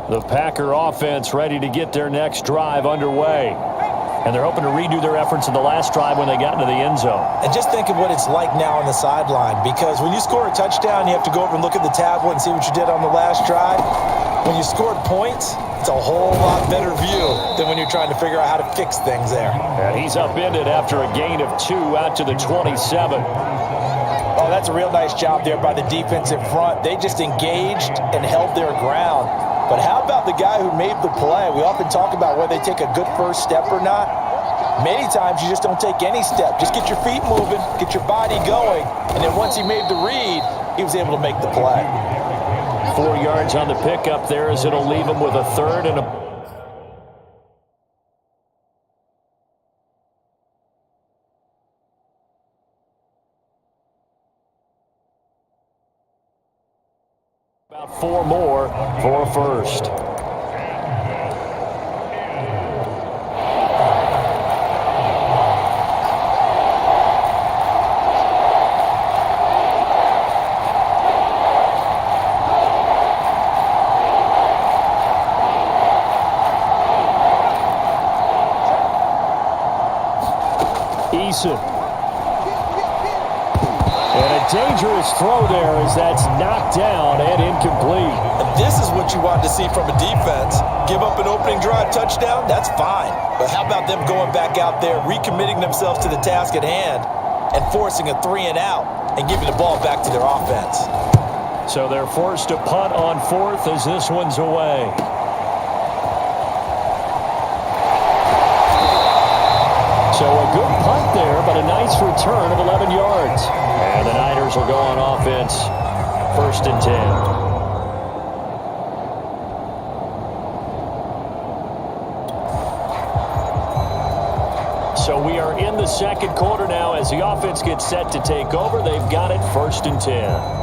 The Packer offense ready to get their next drive underway. And they're hoping to redo their efforts in the last drive when they got into the end zone. And just think of what it's like now on the sideline, because when you score a touchdown, you have to go over and look at the tablet and see what you did on the last drive. When you scored points, it's a whole lot better view than when you're trying to figure out how to fix things there. And he's upended after a gain of 2 out to the 27. Oh, that's a real nice job there by the defense in front. They just engaged and held their ground. But how about the guy who made the play? We often talk about whether they take a good first step or not. Many times you just don't take any step. Just get your feet moving, get your body going, and then once he made the read, he was able to make the play. 4 yards on the pickup there as it'll leave him with a third and a... About 4 more for a first. And a dangerous throw there as that's knocked down and incomplete. And this is what you want to see from a defense. Give up an opening drive touchdown, that's fine. But how about them going back out there, recommitting themselves to the task at hand, and forcing a 3 and out and giving the ball back to their offense. So they're forced to punt on 4th as this one's away. So a good punt there, but a nice return of 11 yards. And the Niners will go on offense, 1st and 10. So we are in the second quarter now as the offense gets set to take over. They've got it 1st and 10.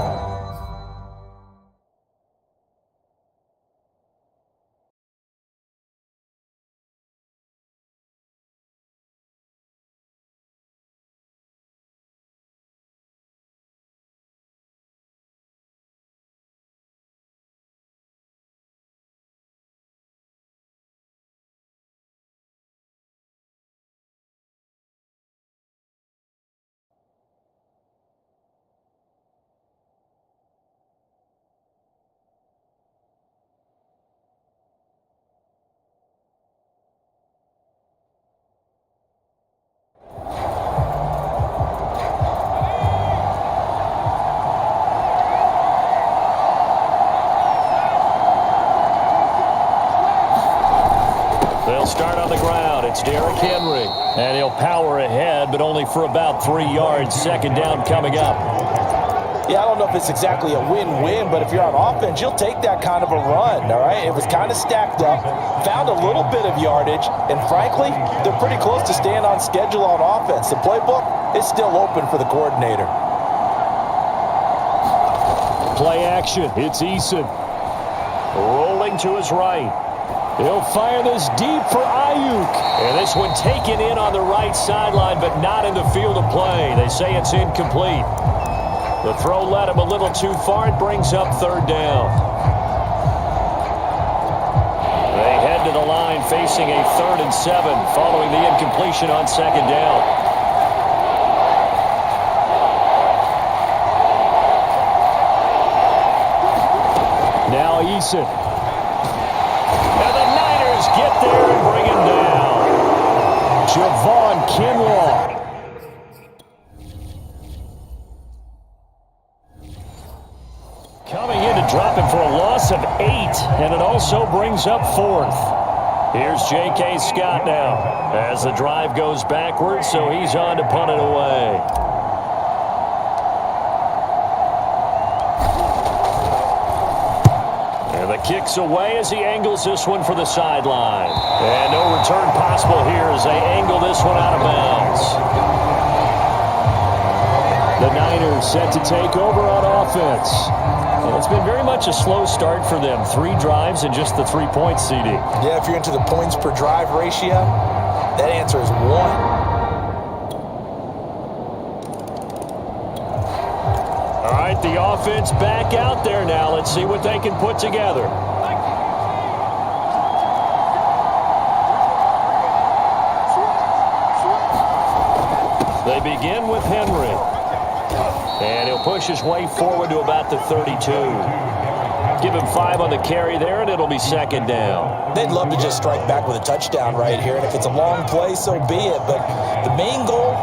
Start on the ground. It's Derrick Henry. And he'll power ahead, but only for about 3 yards. 2nd down coming up. Yeah, I don't know if it's exactly a win-win, but if you're on offense, you'll take that kind of a run, all right? It was kind of stacked up, found a little bit of yardage, and frankly, they're pretty close to staying on schedule on offense. The playbook is still open for the coordinator. Play action. It's Eason. Rolling to his right. He'll fire this deep for Ayuk. And this one taken in on the right sideline, but not in the field of play. They say it's incomplete. The throw led him a little too far. It brings up 3rd down. They head to the line facing a 3rd and 7 following the incompletion on 2nd down. Now Eason. Get there and bring him down. Javon Kinlaw. Coming in to drop him for a loss of 8, and it also brings up 4th. Here's J.K. Scott now as the drive goes backwards, so he's on to punt it away. Kicks away as he angles this one for the sideline. And no return possible here as they angle this one out of bounds. The Niners set to take over on offense. And it's been very much a slow start for them. 3 drives and just the 3 points, CD. Yeah, if you're into the points per drive ratio, that answer is 1. All right, the offense back out there now. Let's see what they can put together. They begin with Henry. And he'll push his way forward to about the 32. Give him 5 on the carry there, and it'll be second down. They'd love to just strike back with a touchdown right here, and if it's a long play, so be it. But the main goal,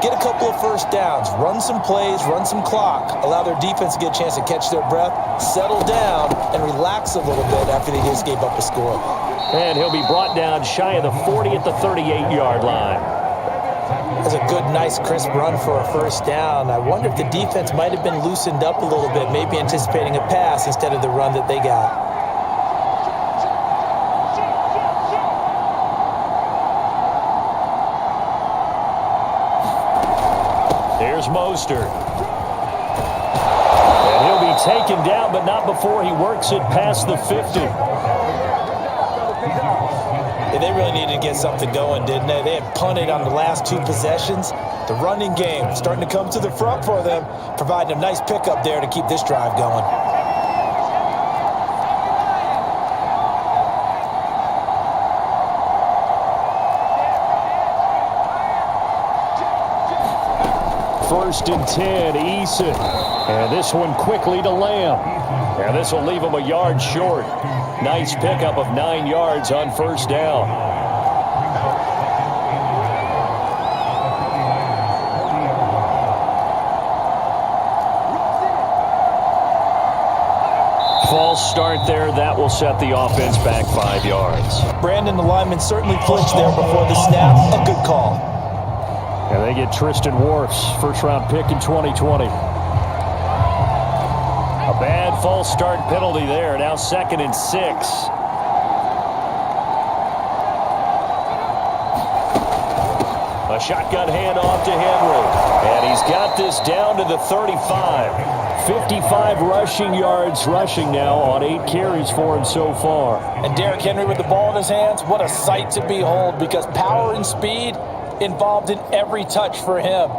get a couple of first downs, run some plays, run some clock, allow their defense to get a chance to catch their breath, settle down, and relax a little bit after they just gave up a score. And he'll be brought down shy of the 40 at the 38-yard line. That's a good, nice, crisp run for a first down. I wonder if the defense might have been loosened up a little bit, maybe anticipating a pass instead of the run that they got. Here's Mostert. And he'll be taken down, but not before he works it past the 50. Yeah, they really needed to get something going, didn't they? They had punted on the last 2 possessions. The running game starting to come to the front for them, providing a nice pickup there to keep this drive going. First and 10, Eason. And this one quickly to Lamb. And this will leave him a yard short. Nice pickup of 9 yards on first down. False start there. That will set the offense back 5 yards. Brandon, the lineman, certainly flinched there before the snap. A good call. And they get Tristan Wirfs, first-round pick in 2020. A bad false start penalty there. Now 2nd and 6. A shotgun handoff to Henry. And he's got this down to the 35. 55 rushing yards rushing now on 8 carries for him so far. And Derrick Henry with the ball in his hands, what a sight to behold, because power and speed involved in every touch for him.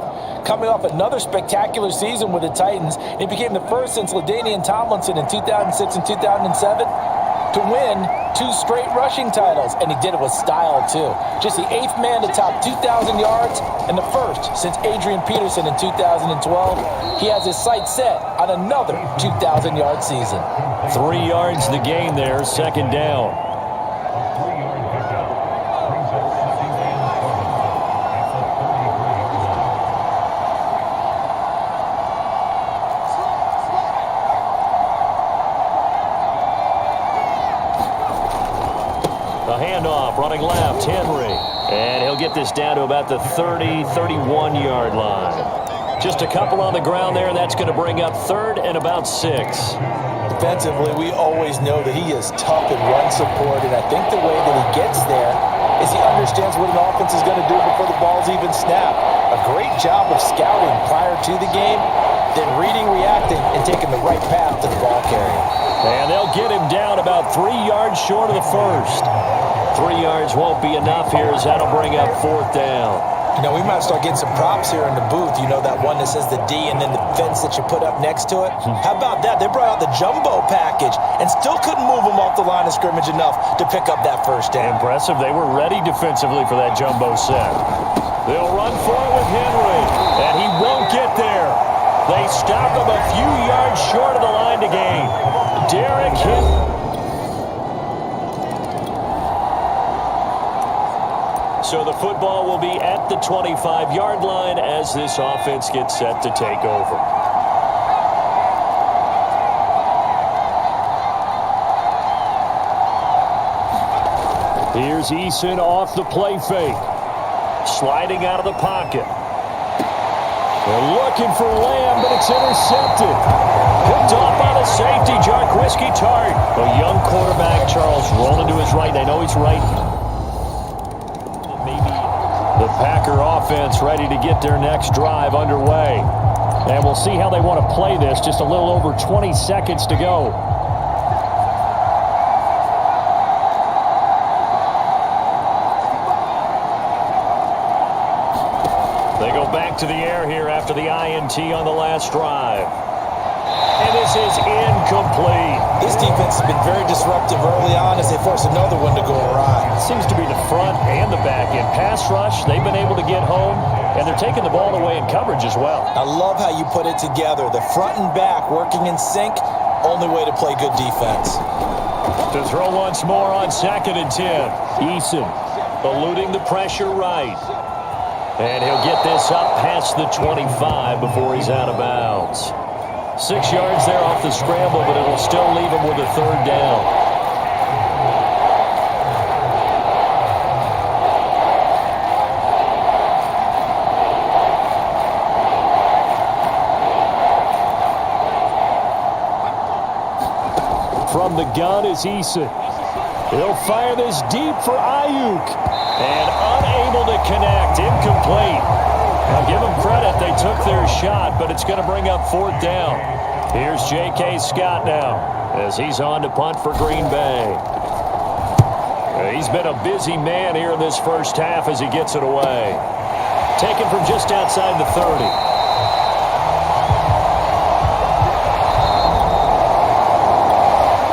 Coming off another spectacular season with the Titans, he became the first since LaDainian Tomlinson in 2006 and 2007 to win 2 straight rushing titles, and he did it with style too. Just the 8th man to top 2,000 yards and the first since Adrian Peterson in 2012. He has his sights set on another 2,000-yard season. 3 yards the gain there, second down. Running left, Henry. And he'll get this down to about the 30, 31-yard line. Just a couple on the ground there. That's going to bring up 3rd and about 6. Defensively, we always know that he is tough in run support, and I think the way that he gets there is he understands what an offense is going to do before the ball's even snapped. A great job of scouting prior to the game, then reading, reacting, and taking the right path to the ball carrier. And they'll get him down about 3 yards short of the first. 3 yards won't be enough here as that'll bring up 4th down. You know, we might start getting some props here in the booth. You know, that one that says the D and then the fence that you put up next to it? How about that? They brought out the jumbo package and still couldn't move them off the line of scrimmage enough to pick up that first down. Impressive. They were ready defensively for that jumbo set. They'll run for it with Henry, and he won't get there. They stop him a few yards short of the line to gain. Derrick Henry. So the football will be at the 25-yard line as this offense gets set to take over. Here's Eason off the play fake. Sliding out of the pocket. They're looking for Lamb, but it's intercepted. Picked off by the safety, Jarquiski Tart. A young quarterback, Charles, rolling to his right. I know he's right. The Packer offense ready to get their next drive underway. And we'll see how they want to play this. Just a little over 20 seconds to go. They go back to the air here after the INT on the last drive. And this is incomplete. This defense has been very disruptive early on as they force another one to go awry. Seems to be the front and the back end. Pass rush, they've been able to get home. And they're taking the ball away in coverage as well. I love how you put it together. The front and back working in sync, only way to play good defense. To throw once more on 2nd and 10. Eason eluding the pressure right. And he'll get this up past the 25 before he's out of bounds. 6 yards there off the scramble, but it'll still leave him with a 3rd down. From the gun is Eason. He'll fire this deep for Ayuk. And unable to connect. Incomplete. Now give them credit. They took their shot, but it's going to bring up 4th down. Here's J.K. Scott now as he's on to punt for Green Bay. He's been a busy man here in this first half as he gets it away. Taken from just outside the 30.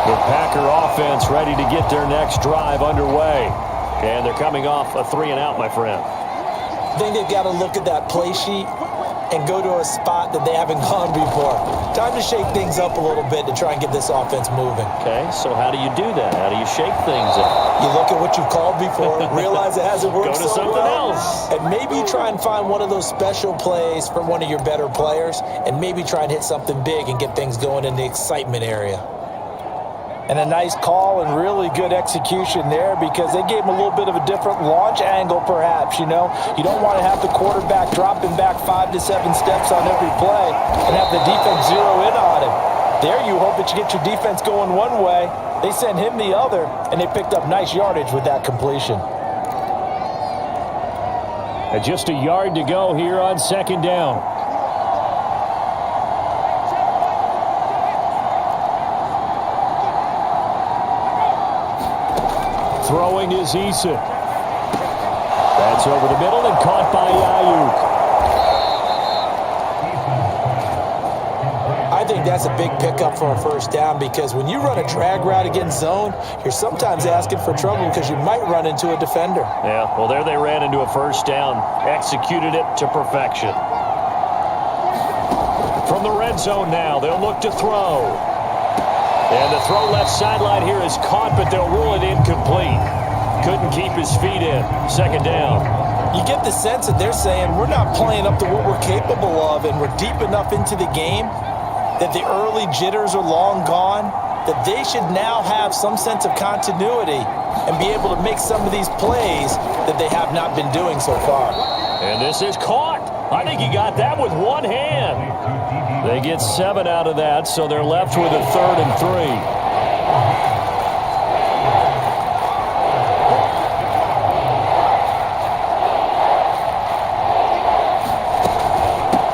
The Packer offense ready to get their next drive underway. And they're coming off a 3-and-out, my friend. I think they've got to look at that play sheet and go to a spot that they haven't gone before. Time to shake things up a little bit to try and get this offense moving. Okay, so how do you do that? How do you shake things up? You look at what you've called before, realize it hasn't worked so so else. well, and maybe try and find one of those special plays from one of your better players, and maybe try and hit something big and get things going in the excitement area. And a nice call and really good execution there because they gave him a little bit of a different launch angle perhaps, you know. You don't want to have the quarterback dropping back 5 to 7 steps on every play and have the defense zero in on him. There you hope that you get your defense going one way. They sent him the other, and they picked up nice yardage with that completion. And just a yard to go here on 2nd down. Throwing is Eason. That's over the middle and caught by Ayuk. I think that's a big pickup for a 1st down because when you run a drag route against zone, you're sometimes asking for trouble because you might run into a defender. Yeah, well, there they ran into a 1st down. Executed it to perfection. From the red zone now, they'll look to throw. And the throw left sideline here is caught, but they'll rule it incomplete. Couldn't keep his feet in. 2nd down. You get the sense that they're saying we're not playing up to what we're capable of, and we're deep enough into the game that the early jitters are long gone, that they should now have some sense of continuity and be able to make some of these plays that they have not been doing so far. And this is caught. I think he got that with one hand. They get 7 out of that, so they're left with a 3rd and 3.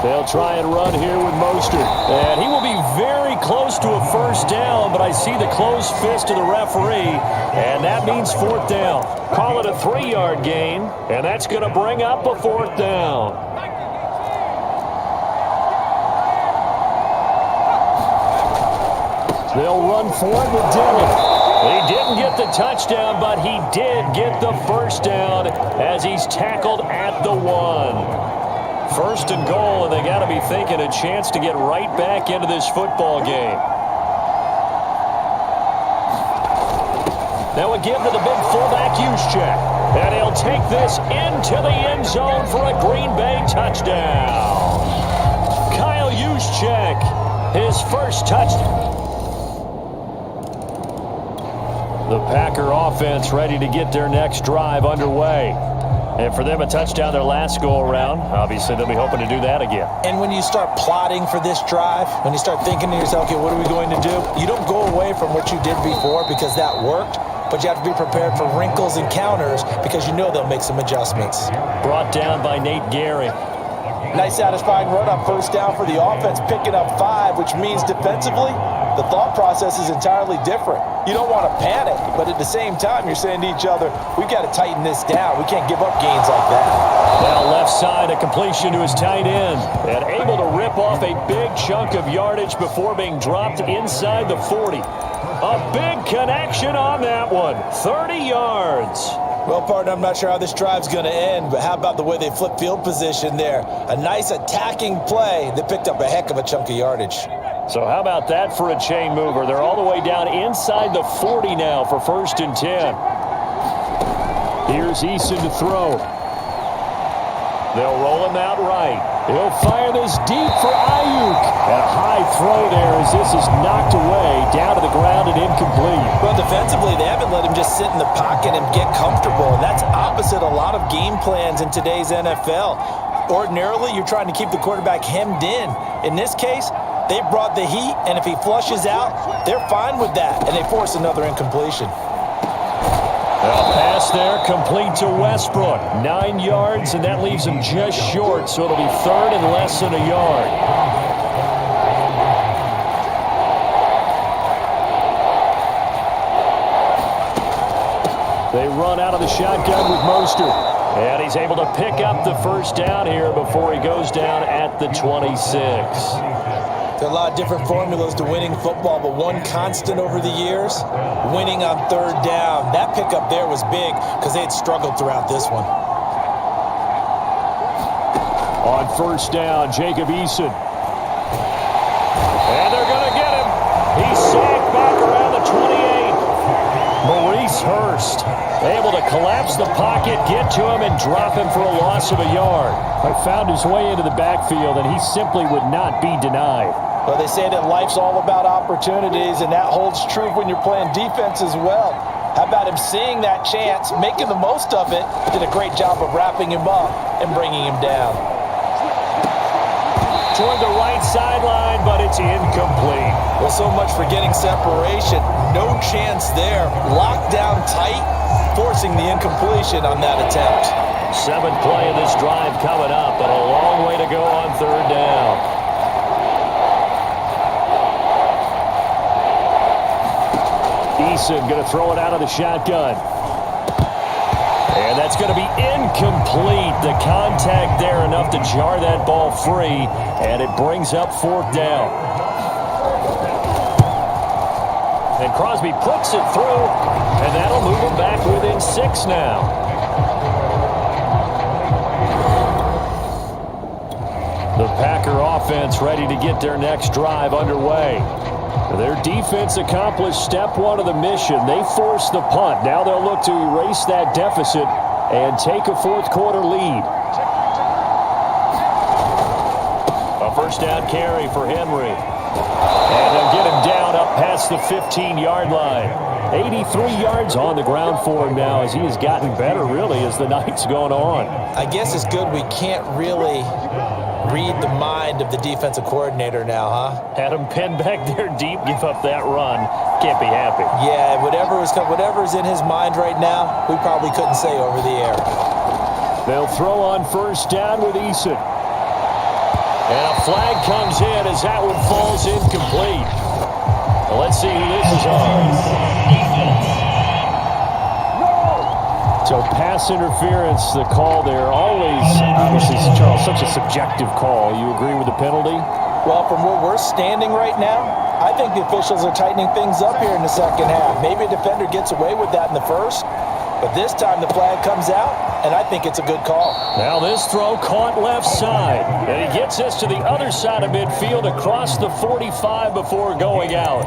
They'll try and run here with Mostert. And he will be very close to a 1st down, but I see the closed fist of the referee, and that means 4th down. Call it a 3-yard gain, and that's going to bring up a 4th down. They'll run for it with Dillon. He didn't get the touchdown, but he did get the 1st down as he's tackled at the 1. 1st and goal, and they got to be thinking a chance to get right back into this football game. Now a give to the big fullback Juszczyk, and he'll take this into the end zone for a Green Bay touchdown. Kyle Juszczyk, his 1st touchdown. The Packer offense ready to get their next drive underway. And for them, a touchdown their last go-around. Obviously, they'll be hoping to do that again. And when you start plotting for this drive, when you start thinking to yourself, okay, what are we going to do? You don't go away from what you did before because that worked, but you have to be prepared for wrinkles and counters because you know they'll make some adjustments. Brought down by Nate Gehring. Nice satisfying run on 1st down for the offense, picking up 5, which means defensively, the thought process is entirely different. You don't want to panic, but at the same time, you're saying to each other, we've got to tighten this down. We can't give up gains like that. Now left side, a completion to his tight end. And able to rip off a big chunk of yardage before being dropped inside the 40. A big connection on that one. 30 yards. Well, partner, I'm not sure how this drive's going to end, but how about the way they flip field position there? A nice attacking play that picked up a heck of a chunk of yardage. So how about that for a chain mover? They're all the way down inside the 40 now for 1st and 10. Here's Eason to throw. They'll roll him out right. He'll fire this deep for Ayuk. And a high throw there as this is knocked away, down to the ground and incomplete. Well, defensively, they haven't let him just sit in the pocket and get comfortable. And that's opposite a lot of game plans in today's NFL. Ordinarily, you're trying to keep the quarterback hemmed in. In this case, they brought the heat, and if he flushes out, they're fine with that. And they force another incompletion. Well, pass there, complete to Westbrook. 9 yards, and that leaves him just short, so it'll be 3rd and less than a yard. They run out of the shotgun with Mostert. And he's able to pick up the 1st down here before he goes down at the 26. There are a lot of different formulas to winning football, but one constant over the years, winning on 3rd down. That pickup there was big because they had struggled throughout this one. On 1st down, Jacob Eason. And they're going to get him. He's sacked back around the 28. Maurice Hurst able to collapse the pocket, get to him, and drop him for a loss of a yard. Found his way into the backfield, and he simply would not be denied. Well, they say that life's all about opportunities, and that holds true when you're playing defense as well. How about him seeing that chance, making the most of it, did a great job of wrapping him up and bringing him down. Toward the right sideline, but it's incomplete. Well, so much for getting separation. No chance there. Locked down tight, forcing the incompletion on that attempt. 7th play of this drive coming up, but a long way to go on 3rd down. Eason going to throw it out of the shotgun. And that's going to be incomplete. The contact there enough to jar that ball free, and it brings up 4th down. And Crosby puts it through, and that'll move him back within 6 now. The Packer offense ready to get their next drive underway. Their defense accomplished step 1 of the mission. They forced the punt. Now they'll look to erase that deficit and take a 4th quarter lead. A 1st down carry for Henry. And they'll get him down up past the 15-yard line. 83 yards on the ground for him now as he has gotten better, really, as the night's gone on. I guess it's good we can't really read the mind of the defensive coordinator now, huh? Had him pinned back there deep, give up that run. Can't be happy. Yeah, whatever's in his mind right now, we probably couldn't say over the air. They'll throw on 1st down with Eason. And a flag comes in as that one falls incomplete. Well, let's see who this is on. So pass interference, the call there, always, obviously, Charles, such a subjective call. You agree with the penalty? Well, from where we're standing right now, I think the officials are tightening things up here in the 2nd half. Maybe a defender gets away with that in the 1st, but this time the flag comes out, and I think it's a good call. Now this throw caught left side, and he gets this to the other side of midfield across the 45 before going out.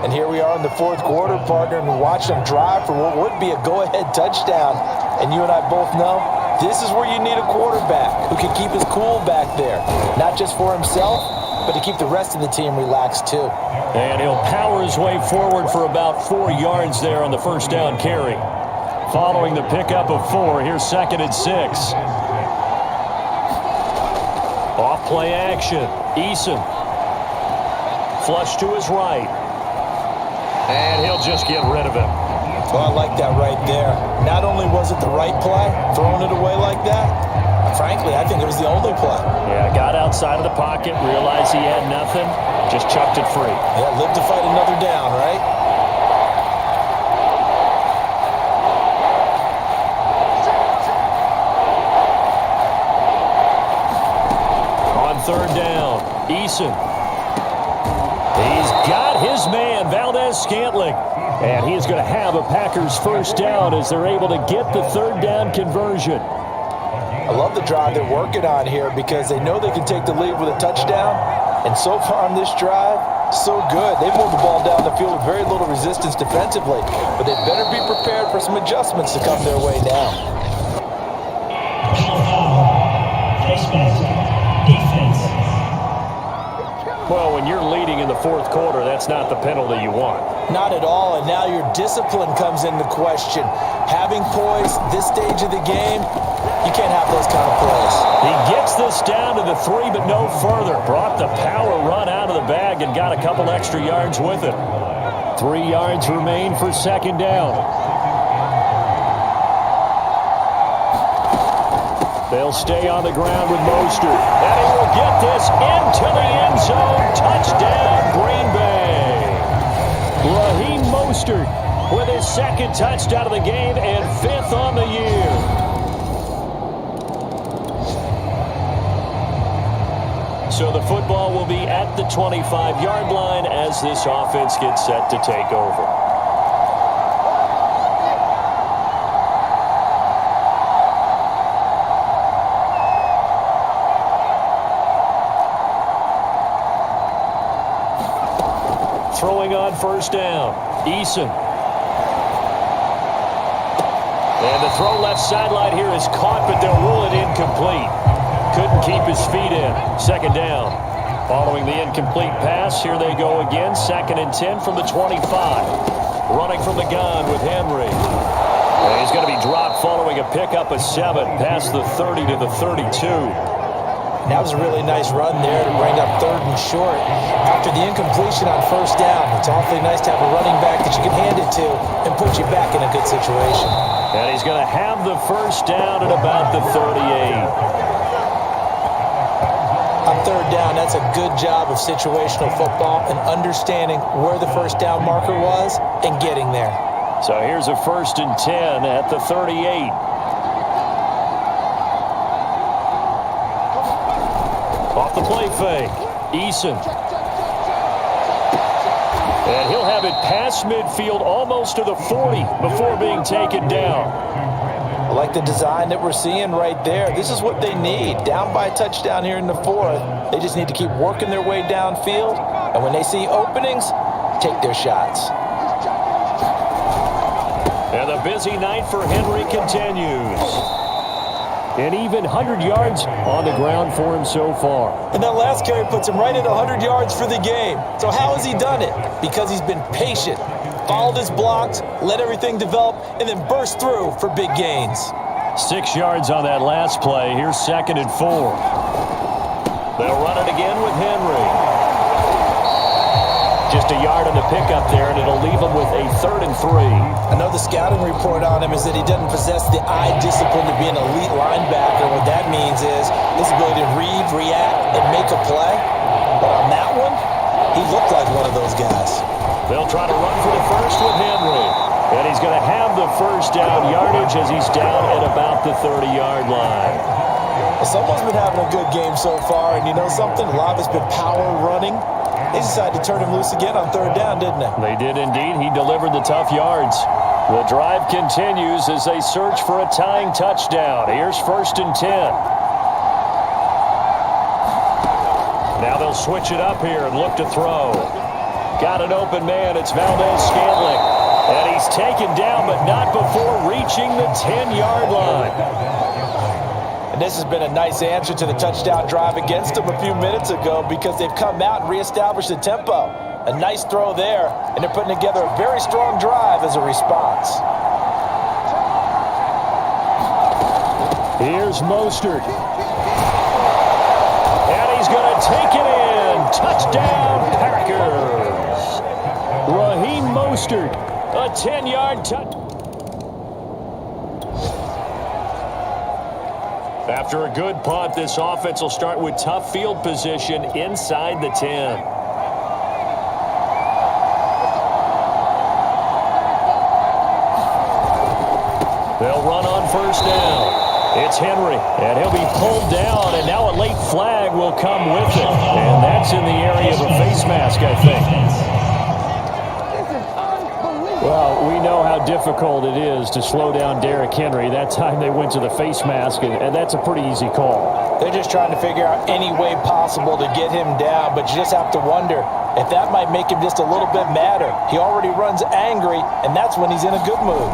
And here we are in the 4th quarter, partner, and watch them drive for what would be a go-ahead touchdown. And you and I both know this is where you need a quarterback who can keep his cool back there, not just for himself, but to keep the rest of the team relaxed too. And he'll power his way forward for about 4 yards there on the 1st down carry. Following the pickup of 4, here's 2nd and 6. Off play action. Eason. Flush to his right. And he'll just get rid of him. Well, I like that right there. Not only was it the right play, throwing it away like that, frankly, I think it was the only play. Yeah, got outside of the pocket, realized he had nothing, just chucked it free. Yeah, live to fight another down, right? On 3rd down, Eason. He's got his man, Valdez-Scantling. And he is going to have a Packers first down as they're able to get the third down conversion. I love the drive they're working on here because they know they can take the lead with a touchdown. And so far on this drive, so good. They've moved the ball down the field with very little resistance defensively. But they better be prepared for some adjustments to come their way now. Defense. Well, when you're leading in the fourth quarter, that's not the penalty you want. Not at all, and now your discipline comes into question. Having poise this stage of the game, you can't have those kind of plays. He gets this down to the 3, but no further. Brought the power run out of the bag and got a couple extra yards with it. 3 yards remain for second down. They'll stay on the ground with Mostert. And he will get this into the end zone. Touchdown, Green Bay. Raheem Mostert with his second touchdown of the game and 5th on the year. So the football will be at the 25-yard line as this offense gets set to take over. Throwing on first down, Eason. And the throw left sideline here is caught, but they'll rule it incomplete. Couldn't keep his feet in. Second down. Following the incomplete pass, here they go again. 2nd and 10 from the 25. Running from the gun with Henry. And he's going to be dropped following a pickup of 7 past the 30 to the 32. And that was a really nice run there to bring up 3rd and short. After the incompletion on first down, it's awfully nice to have a running back that you can hand it to and put you back in a good situation. And he's going to have the first down at about the 38. On third down, that's a good job of situational football and understanding where the first down marker was and getting there. So here's a 1st and 10 at the 38. Off the play fake, Eason. And he'll have it past midfield almost to the 40 before being taken down. I like the design that we're seeing right there. This is what they need. Down by a touchdown here in the 4th. They just need to keep working their way downfield. And when they see openings, take their shots. And the busy night for Henry continues. An even 100 yards on the ground for him so far. And that last carry puts him right at 100 yards for the game. So how has he done it? Because he's been patient, followed his blocks, let everything develop, and then burst through for big gains. 6 yards on that last play. Here's 2nd and 4. They'll run it again with Henry. Just a yard on the pickup there, and it'll leave him with a 3rd and 3. I know the scouting report on him is that he doesn't possess the eye discipline to be an elite linebacker. What that means is his ability to read, react, and make a play. But on that one, he looked like one of those guys. They'll try to run for the first with Henry. And he's going to have the first down yardage as he's down at about the 30-yard line. Well, someone's been having a good game so far, and you know something? A lot of it's been power running. They decided to turn him loose again on third down, didn't they? They did indeed. He delivered the tough yards. The drive continues as they search for a tying touchdown. Here's 1st and 10. Now they'll switch it up here and look to throw. Got an open man. It's Valdez-Scantling. And he's taken down, but not before reaching the 10-yard line. And this has been a nice answer to the touchdown drive against them a few minutes ago because they've come out and reestablished the tempo. A nice throw there, and they're putting together a very strong drive as a response. Here's Mostert. And he's going to take it in. Touchdown, Packers. Raheem Mostert, a 10-yard touchdown. After a good punt, this offense will start with tough field position inside the 10. They'll run on first down. It's Henry, and he'll be pulled down, and now a late flag will come with it. And that's in the area of a face mask, I think. difficult it is to slow down Derrick Henry. That time they went to the face mask, and that's a pretty easy call. They're just trying to figure out any way possible to get him down, but you just have to wonder if that might make him just a little bit madder. He already runs angry, and that's when he's in a good mood.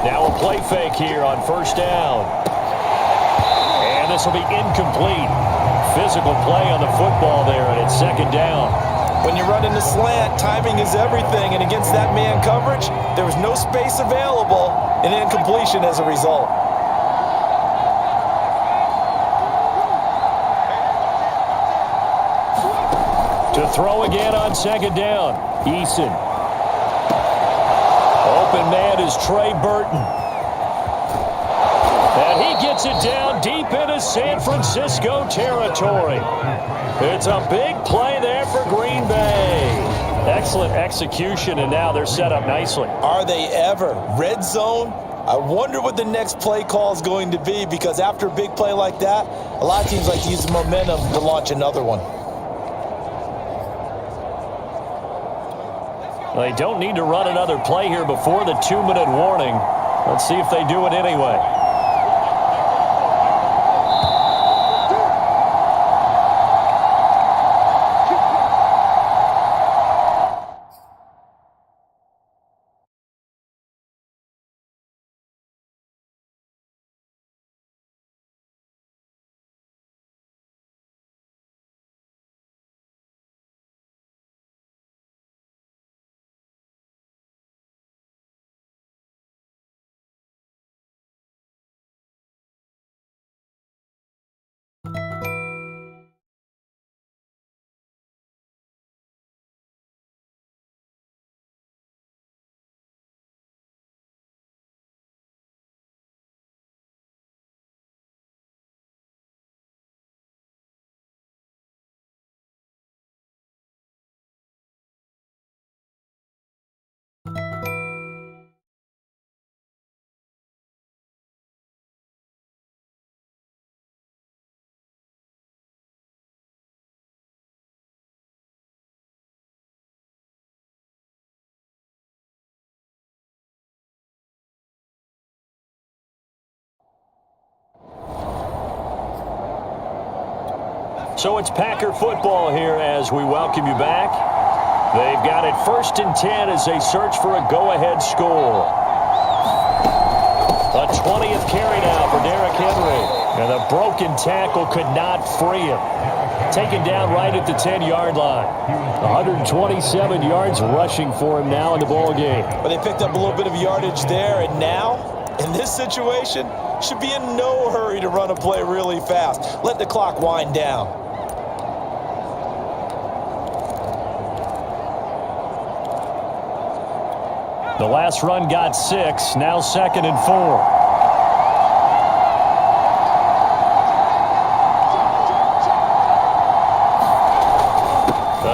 Now a play fake here on first down. And this will be incomplete. Physical play on the football there, and it's second down. When you're running the slant, timing is everything, and against that man coverage, there was no space available, and incompletion as a result. To throw again on second down, Eason. Open man is Trey Burton. And he gets it down deep into San Francisco territory. It's a big play there for Green Bay. Excellent execution, and now they're set up nicely. Are they ever? Red zone? I wonder what the next play call is going to be, because after a big play like that, a lot of teams like to use the momentum to launch another one. They don't need to run another play here before the 2-minute warning. Let's see if they do it anyway. So it's Packer football here as we welcome you back. They've got it 1st and 10 as they search for a go-ahead score. A 20th carry now for Derrick Henry. And the broken tackle could not free him. Taken down right at the 10-yard line. 127 yards rushing for him now in the ballgame. But they picked up a little bit of yardage there, and now, in this situation, should be in no hurry to run a play really fast. Let the clock wind down. The last run got 6, now 2nd and 4.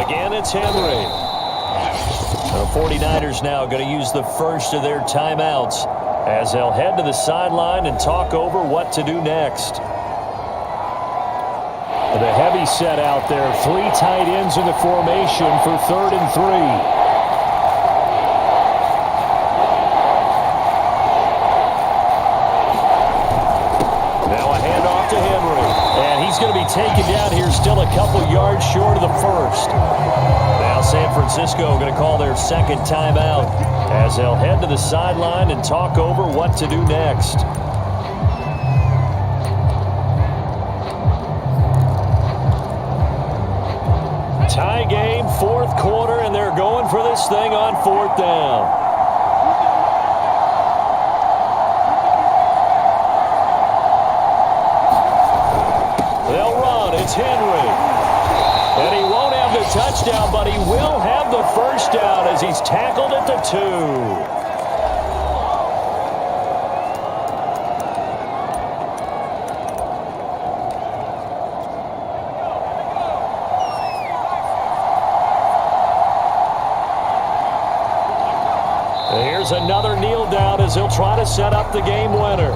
Again, it's Henry. The 49ers now going to use the first of their timeouts as they'll head to the sideline and talk over what to do next. The heavy set out there. 3 tight ends in the formation for 3rd and 3. He's going to be taken down here, still a couple yards short of the first. Now San Francisco going to call their 2nd timeout as they'll head to the sideline and talk over what to do next. Tie game, 4th quarter, and they're going for this thing on 4th down. It's Henry. And he won't have the touchdown, but he will have the first down as he's tackled at the 2. Here's another kneel down as he'll try to set up the game winner.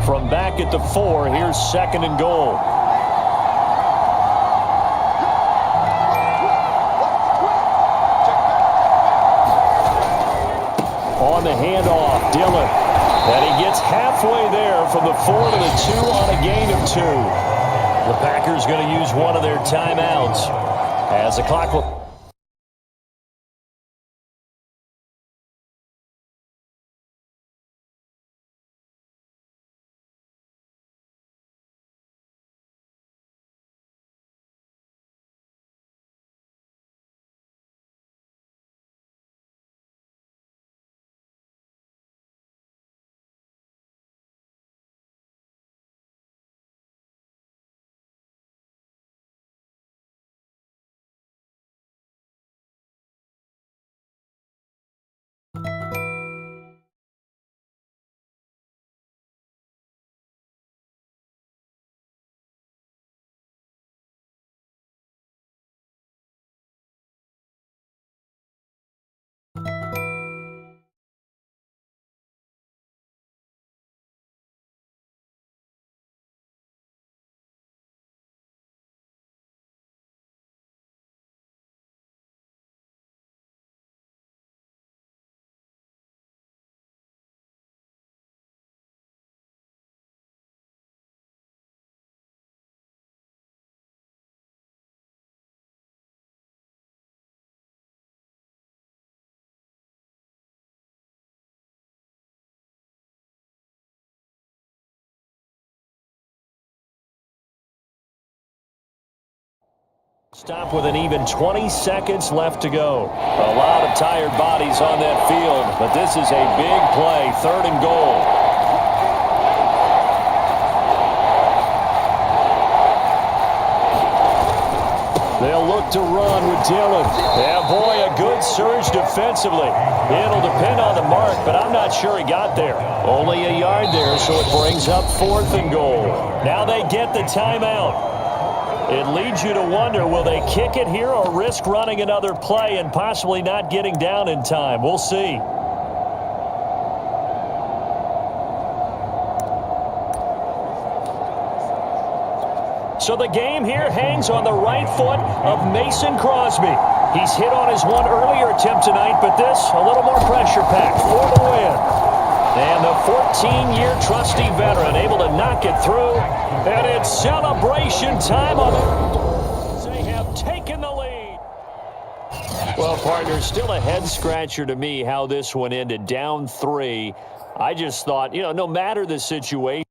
From back at the 4, here's 2nd and goal. On the handoff, Dillon. And he gets halfway there from the 4 to the 2 on a gain of 2. The Packers going to use one of their timeouts as the clock will... Stop with an even 20 seconds left to go. A lot of tired bodies on that field, but this is a big play, 3rd and goal. They'll look to run with Dillon. Yeah, boy, a good surge defensively. It'll depend on the mark, but I'm not sure he got there. Only a yard there, so it brings up 4th and goal. Now they get the timeout. It leads you to wonder, will they kick it here or risk running another play and possibly not getting down in time? We'll see. So the game here hangs on the right foot of Mason Crosby. He's hit on his one earlier attempt tonight, but this a little more pressure-packed for the win. And the 14-year trusty veteran able to knock it through. And it's celebration time on it. They have taken the lead. Well, partner, still a head-scratcher to me how this one ended, down 3. I just thought, no matter the situation,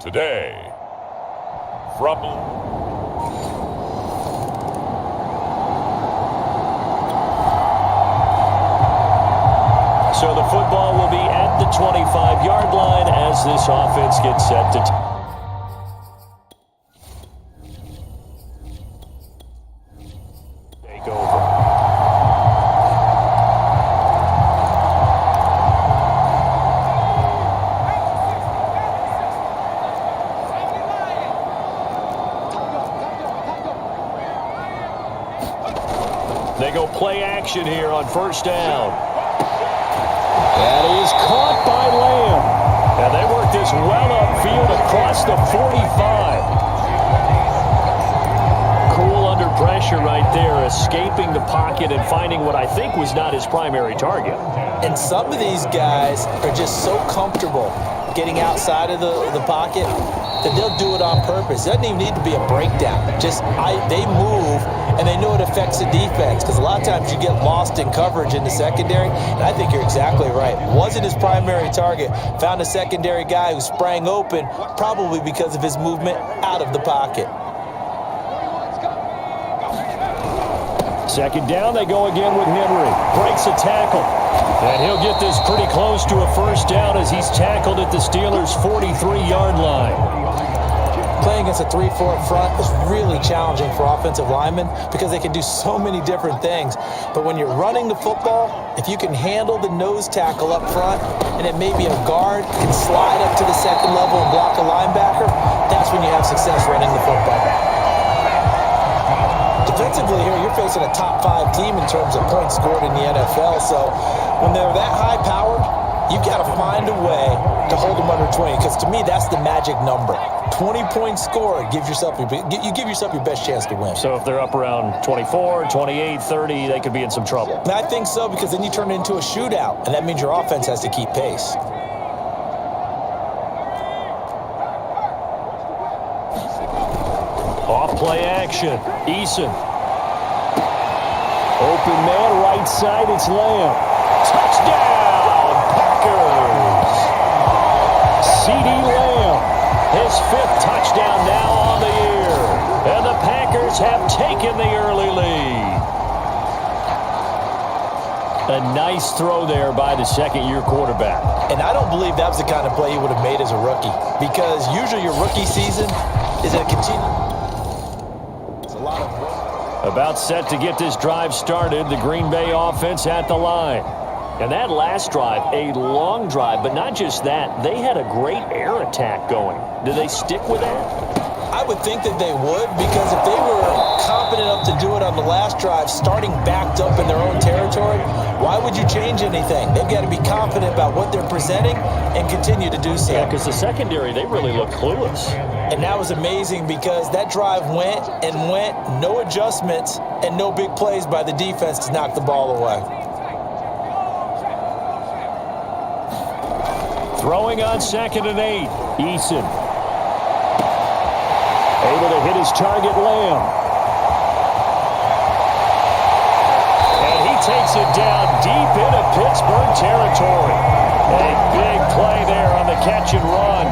Today, from... So the football will be at the 25-yard line as this offense gets set to take over. They go play action here on first down. That is caught by Lamb. And they work this well upfield across the 45. Cool under pressure right there, escaping the pocket and finding what I think was not his primary target. And some of these guys are just so comfortable getting outside of the pocket that they'll do it on purpose. It doesn't even need to be a breakdown. They move, and they know it affects the defense because a lot of times you get lost in coverage in the secondary, and I think you're exactly right. Wasn't his primary target. Found a secondary guy who sprang open, probably because of his movement out of the pocket. Second down, they go again with Henry. Breaks a tackle. And he'll get this pretty close to a first down as he's tackled at the Steelers' 43-yard line. Playing against a 3-4 front is really challenging for offensive linemen because they can do so many different things. But when you're running the football, if you can handle the nose tackle up front and it may be a guard can slide up to the second level and block a linebacker, that's when you have success running the football. Defensively here, you're facing a top 5 team in terms of points scored in the NFL. So when they're that high-powered, you've got to find a way to hold them under 20 because to me, that's the magic number. 20-point score gives yourself you give yourself your best chance to win. So if they're up around 24, 28, 30, they could be in some trouble. And I think so because then you turn it into a shootout, and that means your offense has to keep pace. Off play action. Eason. Open man, right side, it's Lamb. Touchdown, Packers! C.D. Lamb, his 5th touchdown now on the year. And the Packers have taken the early lead. A nice throw there by the second-year quarterback. And I don't believe that was the kind of play he would have made as a rookie because usually your rookie season is a continuum. About set to get this drive started, the Green Bay offense at the line. And that last drive, a long drive, but not just that. They had a great air attack going. Do they stick with that? I would think that they would because if they were competent enough to do it on the last drive, starting backed up in their own territory, why would you change anything? They've got to be confident about what they're presenting and continue to do so. Yeah, because the secondary, they really look clueless. And that was amazing because that drive went and went, no adjustments, and no big plays by the defense to knock the ball away. Throwing on 2nd and 8, Eason. Able to hit his target, Lamb. And he takes it down deep into Pittsburgh territory. A big play there on the catch and run.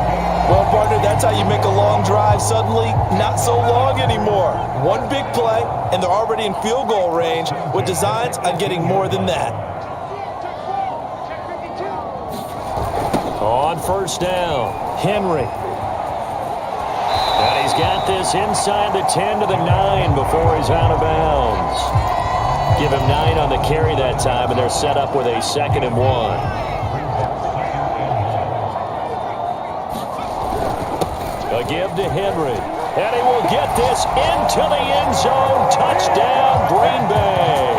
Well, partner, that's how you make a long drive suddenly not so long anymore. One big play, and they're already in field goal range with designs on getting more than that. On first down, Henry. And he's got this inside the 10 to the 9 before he's out of bounds. Give him 9 on the carry that time, and they're set up with a 2nd and 1. A give to Henry, and he will get this into the end zone. Touchdown, Green Bay.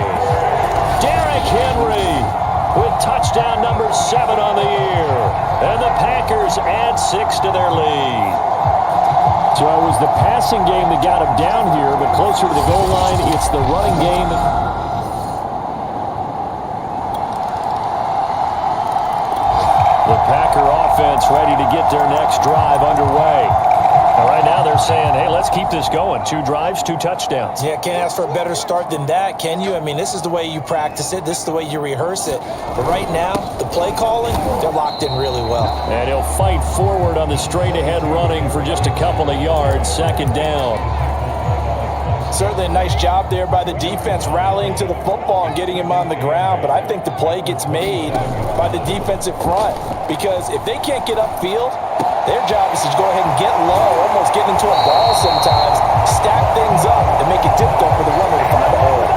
Derrick Henry with touchdown number 7 on the year. And the Packers add 6 to their lead. So it was the passing game that got him down here, but closer to the goal line, it's the running game. The Packer offense ready to get their next drive underway. And right now they're saying, hey, let's keep this going. 2 drives, 2 touchdowns. Yeah, can't ask for a better start than that, can you? I mean, this is the way you practice it. This is the way you rehearse it. But right now, the play calling, they're they're locked in really well. And he'll fight forward on the straight-ahead running for just a couple of yards, second down. Certainly a nice job there by the defense rallying to the football and getting him on the ground, but I think the play gets made by the defensive front because if they can't get upfield, their job is to go ahead and get low, almost get into a ball sometimes, stack things up, and make it difficult for the runner to find a hole.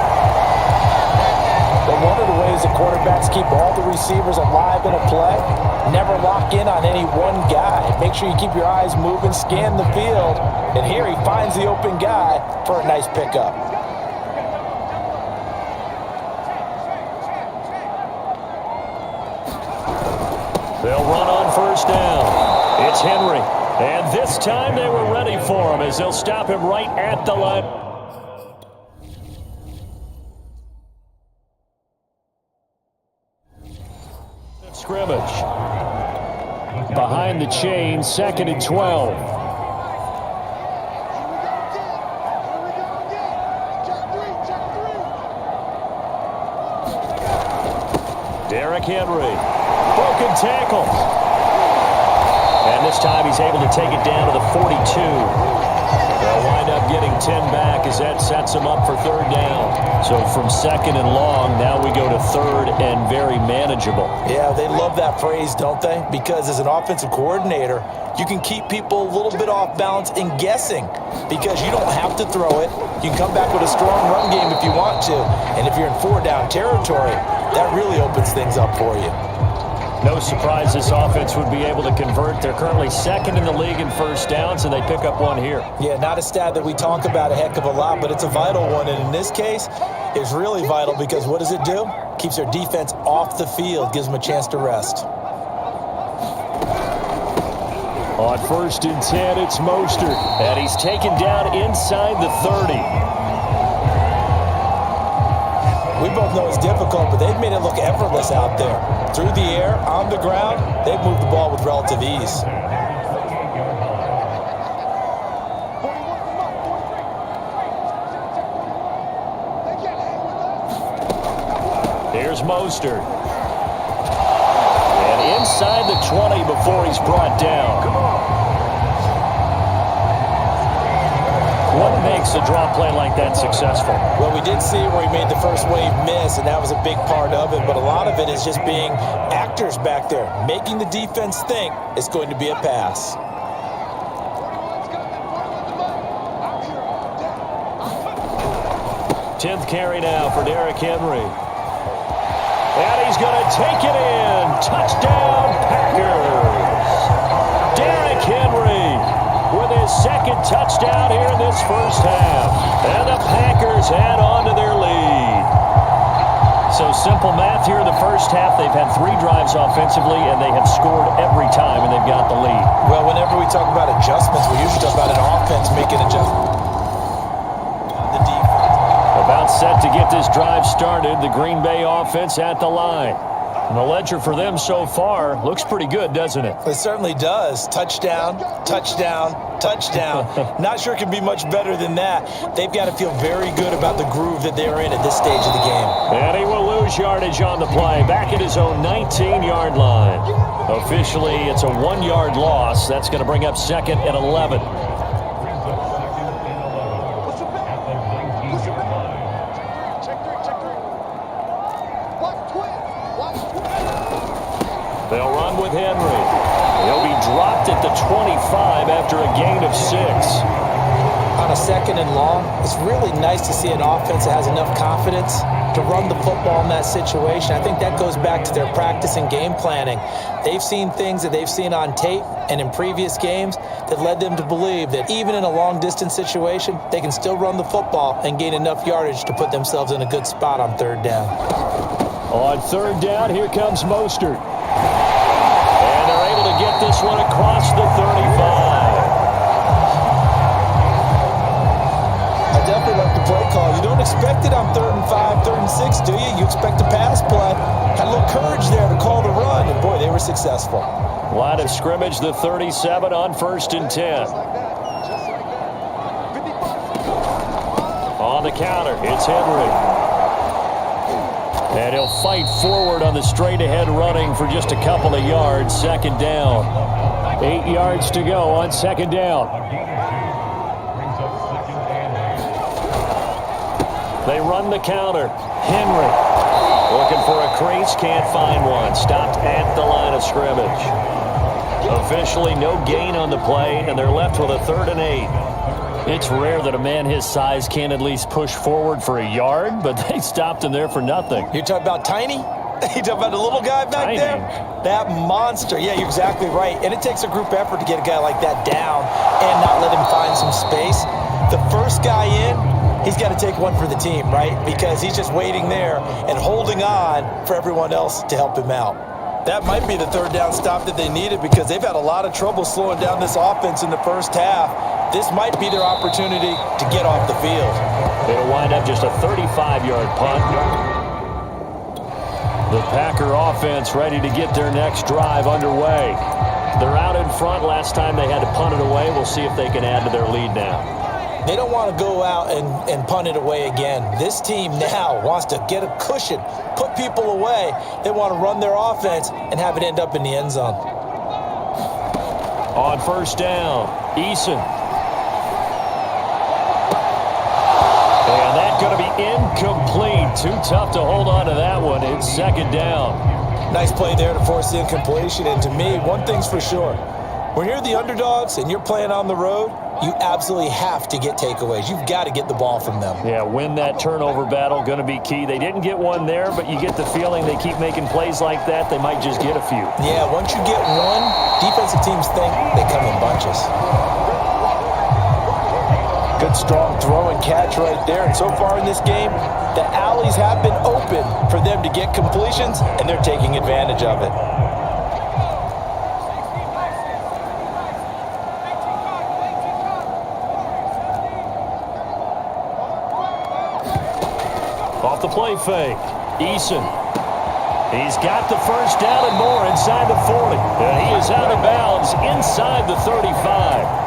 But one of the ways that quarterbacks keep all the receivers alive in a play, never lock in on any one guy. Make sure you keep your eyes moving, scan the field, and here he finds the open guy for a nice pickup. They'll run on first down. It's Henry. And this time they were ready for him as they'll stop him right at the line. Scrimmage. Behind the chain, 2nd and 12. Derrick Henry. Broken tackle. And this time he's able to take it down to the 42. They'll wind up getting 10 back as that sets him up for third down. So from 2nd and long, now we go to 3rd and very manageable. Yeah, they love that phrase, don't they? Because as an offensive coordinator, you can keep people a little bit off balance and guessing because you don't have to throw it. You can come back with a strong run game if you want to. And if you're in 4-down territory, that really opens things up for you. No surprise this offense would be able to convert. They're currently 2nd in the league in first downs, and they pick up one here. Yeah, not a stat that we talk about a heck of a lot, but it's a vital one. And in this case, it's really vital because what does it do? Keeps their defense off the field, gives them a chance to rest. On 1st and 10, it's Mostert, and he's taken down inside the 30. We both know it's difficult, but they've made it look effortless out there. Through the air, on the ground, they've moved the ball with relative ease. Here's Mostert. And inside the 20 before he's brought down. What makes a draw play like that successful? Well, we did see where he made the first wave miss, and that was a big part of it. But a lot of it is just being actors back there, making the defense think it's going to be a pass. Tenth carry now for Derrick Henry. And he's going to take it in. Touchdown, Packers. Derrick Henry with his 2nd touchdown here in this first half. And the Packers add on to their lead. So simple math here in the first half. They've had 3 drives offensively, and they have scored every time, and they've got the lead. Well, whenever we talk about adjustments, we usually talk about an offense making adjustments. The defense. About set to get this drive started, the Green Bay offense at the line. And the ledger for them so far looks pretty good, doesn't it? It certainly does. Touchdown, touchdown, touchdown. Not sure it can be much better than that. They've got to feel very good about the groove that they're in at this stage of the game. And he will lose yardage on the play, back at his own 19-yard line. Officially, it's a 1-yard loss. That's going to bring up 2nd and 11. They'll run with Henry. He'll be dropped at the 25 after a gain of 6. On a 2nd and long, it's really nice to see an offense that has enough confidence to run the football in that situation. I think that goes back to their practice and game planning. They've seen things that they've seen on tape and in previous games that led them to believe that even in a long-distance situation, they can still run the football and gain enough yardage to put themselves in a good spot on 3rd down. On 3rd down, here comes Mostert. And they're able to get this one across the 35. I definitely like the play call. You don't expect it on 3rd and 5, 3rd and 6, do you? You expect a pass play. Had a little courage there to call the run, and boy, they were successful. Line of scrimmage, the 37 on 1st and 10. On the counter, it's Henry. And he'll fight forward on the straight-ahead running for just a couple of yards. Second down. 8 yards to go on second down. They run the counter. Henry looking for a crease, can't find one. Stopped at the line of scrimmage. Officially no gain on the play, and they're left with a 3rd and 8. It's rare that a man his size can't at least push forward for a yard, but they stopped him there for nothing. You're talking about Tiny? You talking about the little guy back there? That monster. Yeah, you're exactly right. And it takes a group effort to get a guy like that down and not let him find some space. The first guy in, he's got to take one for the team, right? Because he's just waiting there and holding on for everyone else to help him out. That might be the 3rd down stop that they needed because they've had a lot of trouble slowing down this offense in the first half. This might be their opportunity to get off the field. It'll wind up just a 35-yard punt. The Packer offense ready to get their next drive underway. They're out in front. Last time they had to punt it away. We'll see if they can add to their lead now. They don't want to go out and punt it away again. This team now wants to get a cushion, put people away. They want to run their offense and have it end up in the end zone. On first down, Eason. And that's going to be incomplete. Too tough to hold on to that one. It's second down. Nice play there to force the incompletion. And to me, one thing's for sure. When you're the underdogs and you're playing on the road, you absolutely have to get takeaways. You've got to get the ball from them. Yeah, win that turnover battle, going to be key. They didn't get one there, but you get the feeling they keep making plays like that, they might just get a few. Yeah, once you get one, defensive teams think they come in bunches. Good, strong throw and catch right there. And so far in this game, the alleys have been open for them to get completions, and they're taking advantage of it. Off the play fake, Eason. He's got the first down and more inside the 40. And he is out of bounds inside the 35.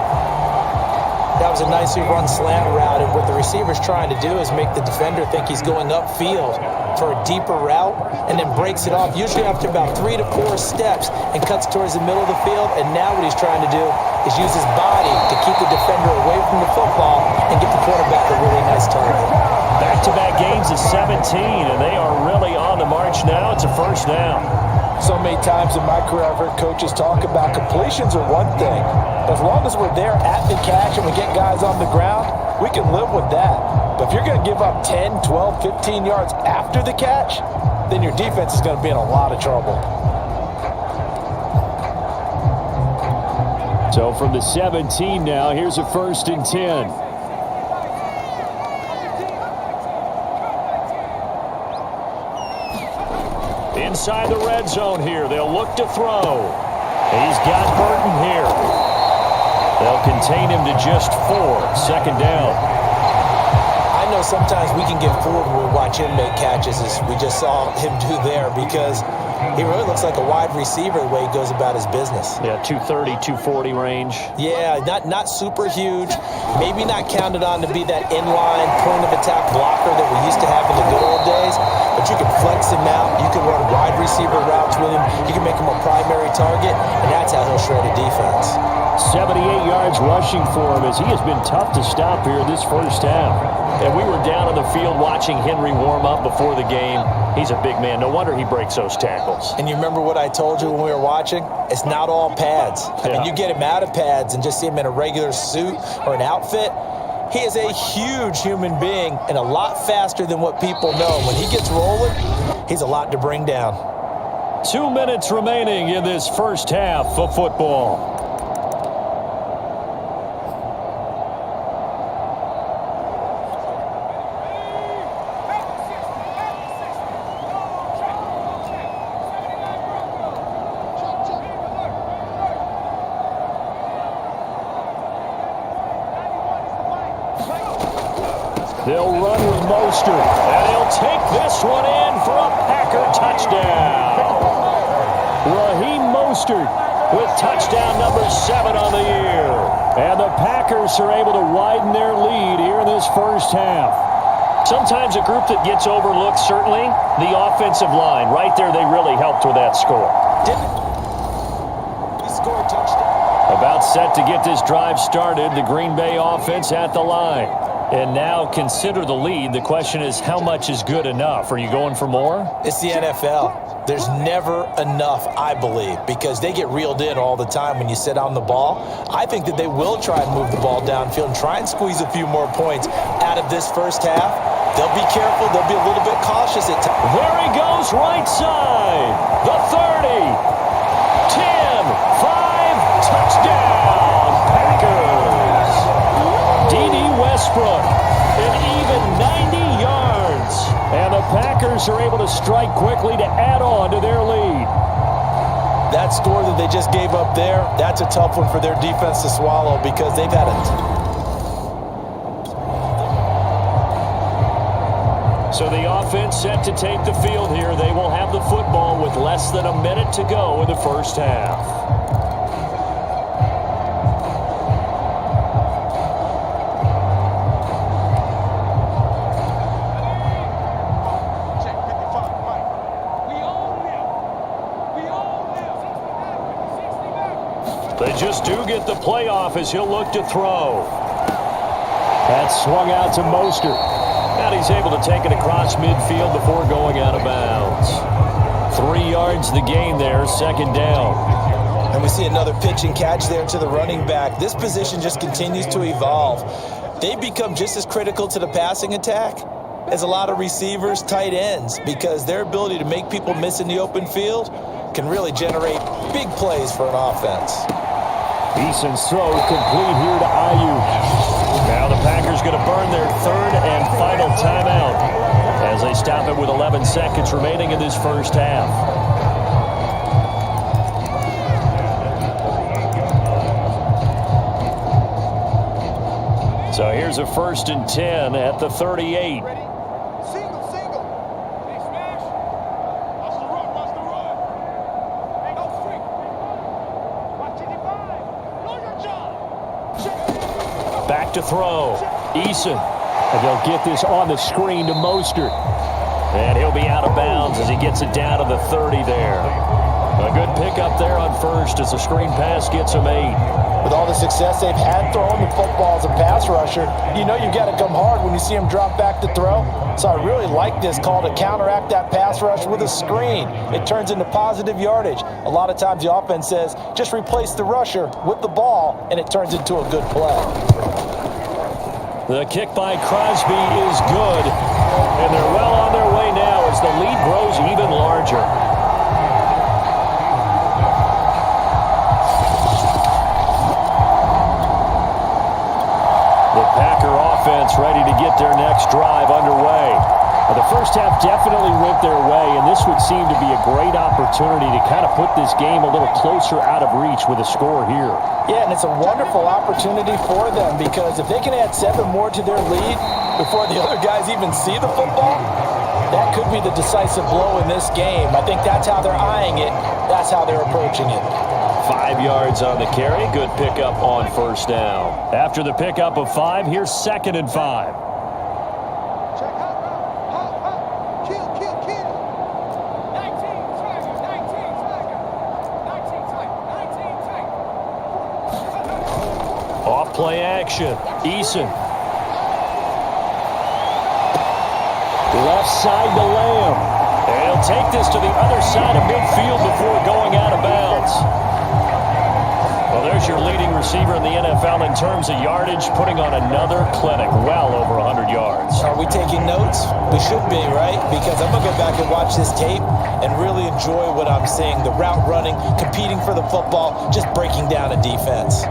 That was a nicely run slant route, and what the receiver's trying to do is make the defender think he's going upfield for a deeper route and then breaks it off, usually after about 3 to 4 steps, and cuts towards the middle of the field. And now what he's trying to do is use his body to keep the defender away from the football and get the quarterback a really nice target. Back-to-back games of 17, and they are really on the march now. It's a first down. So many times in my career I've heard coaches talk about completions are one thing. As long as we're there at the catch and we get guys on the ground, we can live with that. But if you're going to give up 10, 12, 15 yards after the catch, then your defense is going to be in a lot of trouble. So from the 17 now, here's a 1st and 10. Inside the red zone here. They'll look to throw. He's got Burton here. They'll contain him to just 4. Second down. I know sometimes we can get fooled when we watch him make catches, as we just saw him do there, because he really looks like a wide receiver the way he goes about his business. Yeah, 230, 240 range. Yeah, not super huge. Maybe not counted on to be that inline point-of-attack blocker that we used to have in the good old days. But you can flex him out. You can run wide receiver routes with him. You can make him a primary target, and that's how he'll shred a defense. 78 yards rushing for him, as he has been tough to stop here this first half. And we were down on the field watching Henry warm up before the game. He's a big man. No wonder he breaks those tackles. And you remember what I told you when we were watching? It's not all pads. I mean, you get him out of pads and just see him in a regular suit or an outfit. He is a huge human being and a lot faster than what people know. When he gets rolling, he's a lot to bring down. 2 minutes remaining in this first half of football. They'll run with Mostert, and he'll take this one in for a Packer touchdown. Raheem Mostert with touchdown number 7 on the year. And the Packers are able to widen their lead here in this first half. Sometimes a group that gets overlooked, certainly, the offensive line. Right there, they really helped with that score. He scored a touchdown. About set to get this drive started, the Green Bay offense at the line. And now consider the lead. The question is, how much is good enough? Are you going for more? It's the NFL. There's never enough, I believe, because they get reeled in all the time when you sit on the ball. I think that they will try and move the ball downfield and try and squeeze a few more points out of this first half. They'll be careful. They'll be a little bit cautious at times. There he goes, right side. The 30. 10, 5, touchdown, Packers. D.D. Westbrook, an even 90 yards. And the Packers are able to strike quickly to add on to their lead. That score that they just gave up there, that's a tough one for their defense to swallow because they've had So the offense set to take the field here. They will have the football with less than a minute to go in the first half. They just do get the playoff as he'll look to throw. That's swung out to Mostert. And he's able to take it across midfield before going out of bounds. 3 yards the gain there, second down. And we see another pitch and catch there to the running back. This position just continues to evolve. They become just as critical to the passing attack as a lot of receivers, tight ends, because their ability to make people miss in the open field can really generate big plays for an offense. Eason's throw complete here to Ayuk. Now the Packers going to burn their third and final timeout as they stop it with 11 seconds remaining in this first half. So here's a 1st and 10 at the 38. Back to throw. Eason. And they'll get this on the screen to Mostert. And he'll be out of bounds as he gets it down to the 30 there. A good pickup there on first as the screen pass gets him 8. With all the success they've had throwing the football as a pass rusher, you know you've got to come hard when you see him drop back to throw. So I really like this call to counteract that pass rush with a screen. It turns into positive yardage. A lot of times the offense says, just replace the rusher with the ball, and it turns into a good play. The kick by Crosby is good, and they're well on their way now as the lead grows even larger. The Packer offense ready to get their next drive underway. The first half definitely went their way, and this would seem to be a great opportunity to kind of put this game a little closer out of reach with a score here. Yeah, and it's a wonderful opportunity for them because if they can add 7 more to their lead before the other guys even see the football, that could be the decisive blow in this game. I think that's how they're eyeing it. That's how they're approaching it. 5 yards on the carry. Good pickup on first down. After the pickup of 5, here's 2nd and 5. Play action. Eason. Left side to Lamb. And he'll take this to the other side of midfield before going out of bounds. Well, there's your leading receiver in the NFL in terms of yardage, putting on another clinic, well over 100 yards. Are we taking notes? We should be, right? Because I'm going to go back and watch this tape and really enjoy what I'm seeing. The route running, competing for the football, just breaking down a defense.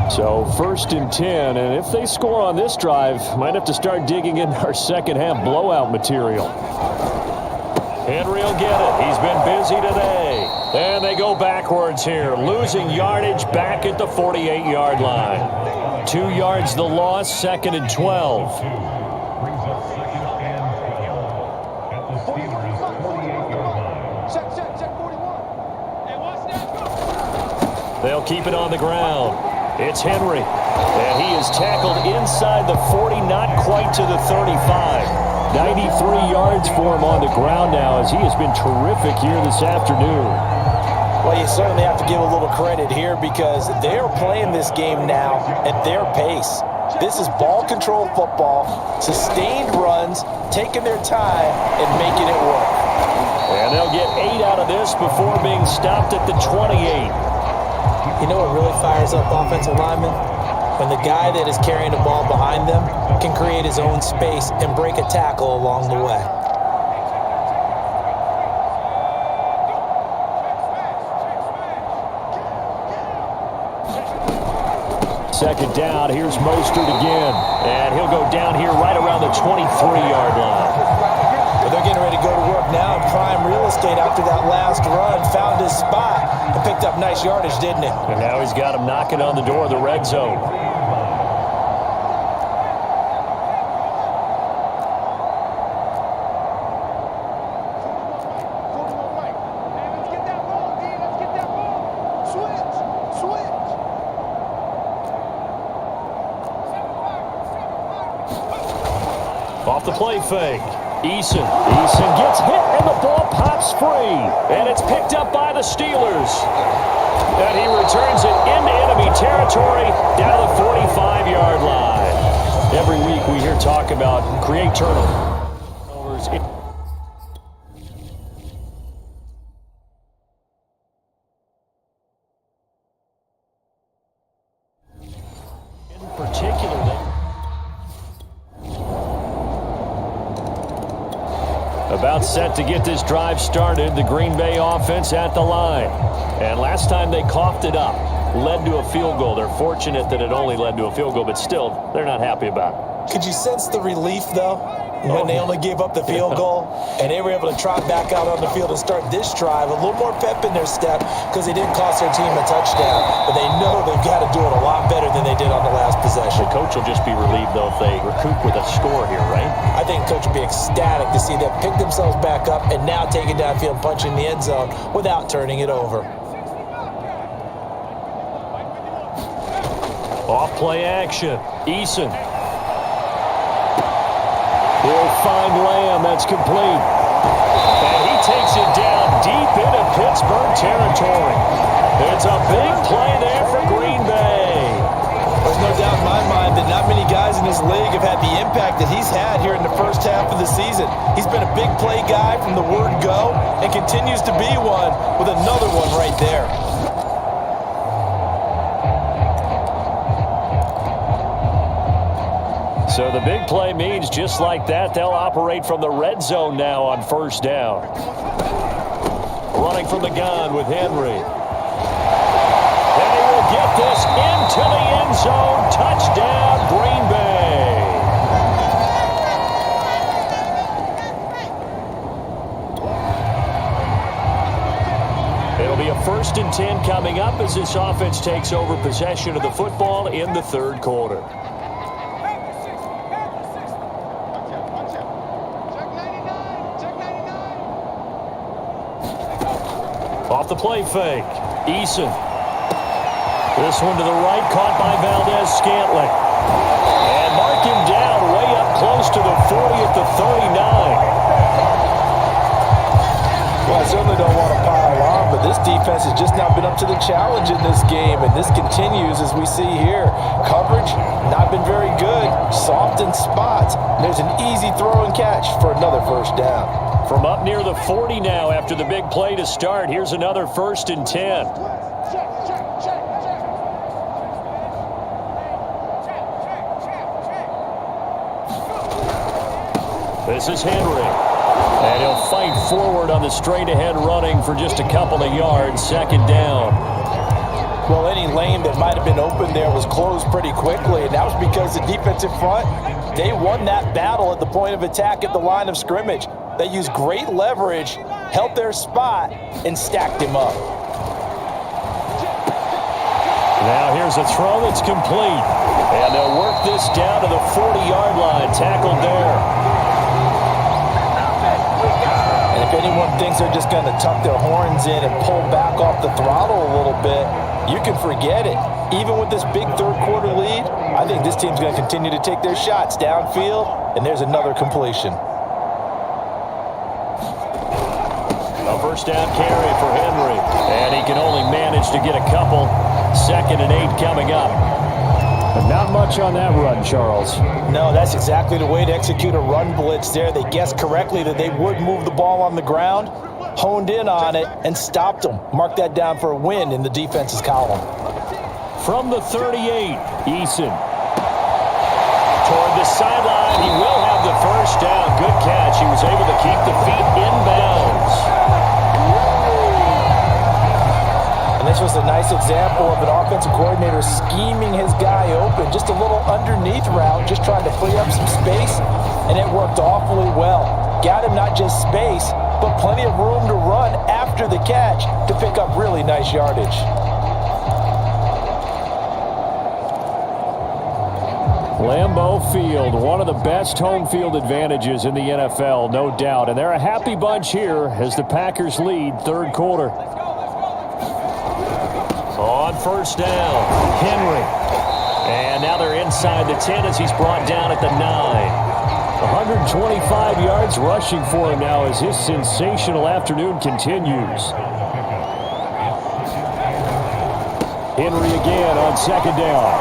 So 1st and 10, and if they score on this drive, might have to start digging into our second half blowout material. Henry will get it. He's been busy today. And they go backwards here, losing yardage back at the 48-yard line. 2 yards the loss, 2nd and 12. They'll They'll keep it on the ground. It's Henry. And he is tackled inside the 40, not quite to the 35. 93 yards for him on the ground now as he has been terrific here this afternoon. Well, you certainly have to give a little credit here because they're playing this game now at their pace. This is ball control football, sustained runs, taking their time and making it work. And they'll get 8 out of this before being stopped at the 28. You know what really fires up offensive linemen? When the guy that is carrying the ball behind them can create his own space and break a tackle along the way. Second down, here's Mostert again. And he'll go down here right around the 23-yard line. Well, they're getting ready to go to work now in prime real estate after that last run. Found his spot and picked up nice yardage, didn't he? And now he's got him knocking on the door of the red zone. Off the play fake. Eason gets hit, and the ball pops free. And it's picked up by the Steelers. And he returns it into enemy territory down the 45-yard line. Every week we hear talk about create turnovers. In particular, about set to get this drive started, the Green Bay offense at the line. And last time they coughed it up, led to a field goal. They're fortunate that it only led to a field goal, but still, they're not happy about it. Could you sense the relief, though, when they only gave up the field goal and they were able to trot back out on the field and start this drive? A little more pep in their step because they didn't cost their team a touchdown, but they know they've got to do it a lot better than they did on the last possession. The coach will just be relieved, though, if they recoup with a score here, right? I think coach will be ecstatic to see them pick themselves back up and now take it downfield and punch in the end zone without turning it over. Off play action. Eason. He'll find Lamb. That's complete. And he takes it down deep into Pittsburgh territory. It's a big play there for Green Bay. There's no doubt in my mind that not many guys in this league have had the impact that he's had here in the first half of the season. He's been a big play guy from the word go and continues to be one with another one right there. So the big play means just like that, they'll operate from the red zone now on first down. Running from the gun with Henry. And he will get this into the end zone. Touchdown, Green Bay. It'll be a 1st and 10 coming up as this offense takes over possession of the football in the third quarter. Off the play fake. Eason. This one to the right, caught by Valdez-Scantling. And mark him down way up close to the 40 at the 39. Well, I certainly don't want to pile on, but this defense has just not been up to the challenge in this game, and this continues as we see here. Coverage, not been very good. Soft in spots. There's an easy throw and catch for another first down. From up near the 40 now after the big play to start. Here's another 1st and 10. This is Henry. And he'll fight forward on the straight-ahead running for just a couple of yards. 2nd down. Well, any lane that might have been open there was closed pretty quickly, and that was because the defensive front, they won that battle at the point of attack at the line of scrimmage. They used great leverage, held their spot, and stacked him up. Now here's a throw that's complete. And they'll work this down to the 40-yard line. Tackled there. And if anyone thinks they're just going to tuck their horns in and pull back off the throttle a little bit, You can forget it. Even with this big third-quarter lead, I think this team's going to continue to take their shots downfield, and there's another completion. A first down carry for Henry, and he can only manage to get a couple. 2nd and 8 coming up. But not much on that run, Charles. No, that's exactly the way to execute a run blitz there. They guessed correctly that they would move the ball on the ground, honed in on it, and stopped them. Mark that down for a win in the defense's column. From the 38, Eason. Toward the sideline, he will have the first down. Good catch. He was able to keep the feet inbounds. And this was a nice example of an offensive coordinator scheming his guy open. Just a little underneath route, just trying to free up some space, and it worked awfully well. Got him not just space, but plenty of room to run after the catch to pick up really nice yardage. Lambeau Field, one of the best home field advantages in the NFL, no doubt. And they're a happy bunch here as the Packers lead third quarter. On first down, Henry. And now they're inside the 10 as he's brought down at the 9. 125 yards rushing for him now as his sensational afternoon continues. Henry again on 2nd down.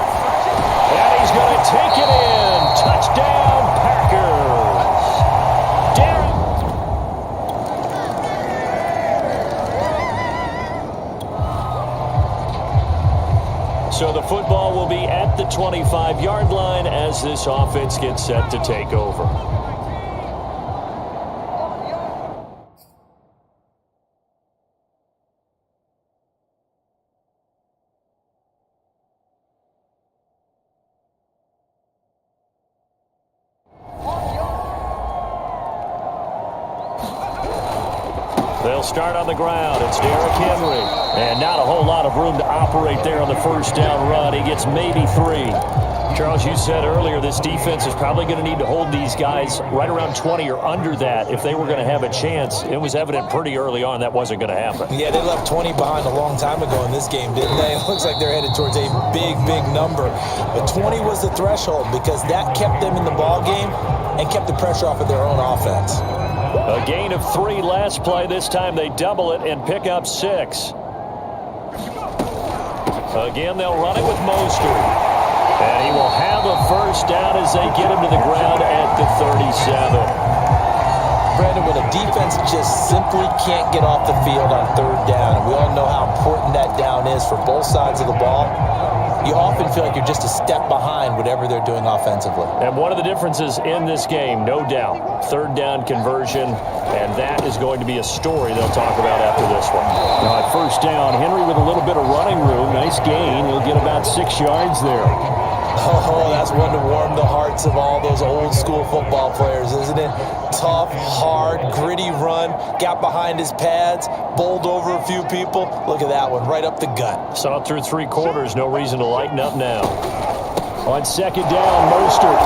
And he's going to take it in. Touchdown, Packers. Darren. So the football will be at the 25-yard line as this offense gets set to take over. They'll start on the ground. It's Derrick Henry. And not a whole lot of room to operate there on the first down run. He gets maybe 3. Charles, you said earlier this defense is probably going to need to hold these guys right around 20 or under that if they were going to have a chance. It was evident pretty early on that wasn't going to happen. Yeah, they left 20 behind a long time ago in this game, didn't they? It looks like they're headed towards a big, big number. But 20 was the threshold because that kept them in the ball game and kept the pressure off of their own offense. A gain of 3 last play. This time they double it and pick up 6. Again, they'll run it with Mostert. And he will have a first down as they get him to the ground at the 37. Brandon, when a defense just simply can't get off the field on third down, and we all know how important that down is for both sides of the ball, you often feel like you're just a step behind whatever they're doing offensively. And one of the differences in this game, no doubt, third down conversion, and that is going to be a story they'll talk about after this one. Now at first down, Henry with a little bit of running room. Nice gain. He'll get about 6 yards there. Oh, that's one to warm the hearts of all those old school football players, isn't it? Tough, hard, gritty run, got behind his pads, bowled over a few people. Look at that one, right up the gut. Saw it through 3 quarters, no reason to lighten up now. On 2nd down, Mostert.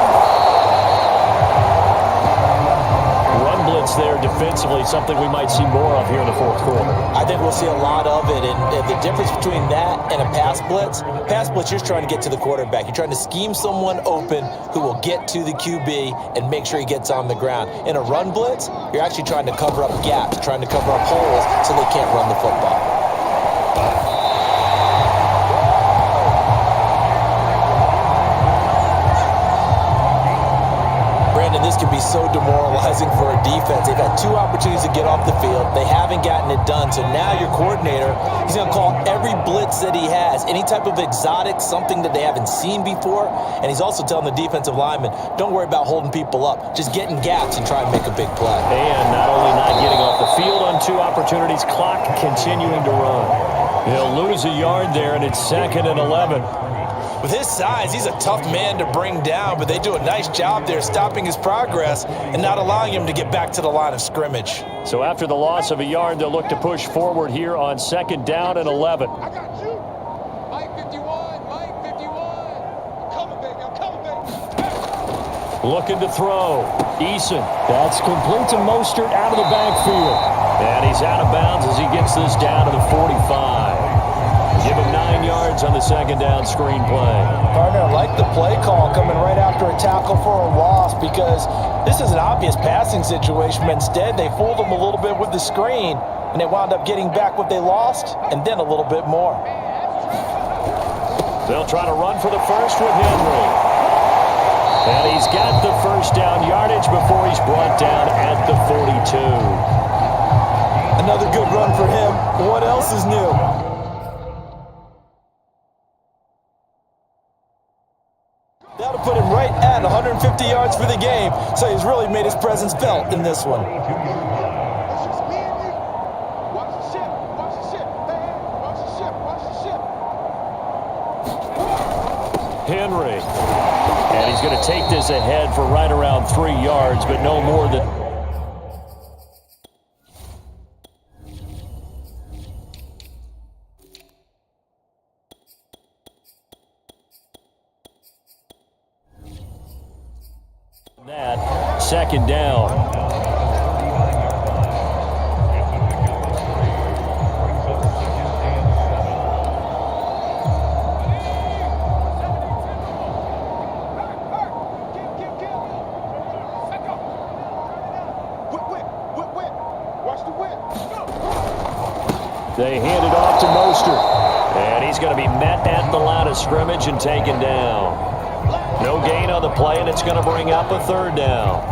Run blitz there defensively, something we might see more of here in the fourth quarter. I think we'll see a lot of it, and the difference between that and a pass blitz, you're just trying to get to the quarterback. You're trying to scheme someone open who will get to the QB and make sure he gets on the ground. In a run blitz, you're actually trying to cover up gaps, trying to cover up holes so they can't run the football. This can be so demoralizing for a defense. They've had 2 opportunities to get off the field. They haven't gotten it done. So now your coordinator, he's going to call every blitz that he has, any type of exotic, something that they haven't seen before. And he's also telling the defensive lineman, don't worry about holding people up. Just get in gaps and try and make a big play. And not only not getting off the field on 2 opportunities, clock continuing to run. He'll lose a yard there, and it's 2nd and 11. With his size, he's a tough man to bring down, but they do a nice job there stopping his progress and not allowing him to get back to the line of scrimmage. So after the loss of a yard, they'll look to push forward here on 2nd down and 11. I got you. Mike 51, Mike 51. I'm coming, baby, I'm coming, baby. Looking to throw. Eason. That's complete to Mostert out of the backfield. And he's out of bounds as he gets this down to the 45. Give him 9 yards on the second down screen play. Partner, I like the play call coming right after a tackle for a loss because this is an obvious passing situation, but instead they fooled him a little bit with the screen, and they wound up getting back what they lost and then a little bit more. They'll try to run for the first with Henry. And he's got the first down yardage before he's brought down at the 42. Another good run for him. What else is new? That'll put him right at 150 yards for the game, so he's really made his presence felt in this one. It's just me and you. Watch the ship. Watch the ship. Hey, watch the ship. Watch the ship. Henry. And he's going to take this ahead for right around 3 yards, but no more than... that. Second down. They hand it off to Mostert. And he's going to be met at the line of scrimmage and taken down. No gain on the play, and it's going to bring up a third down.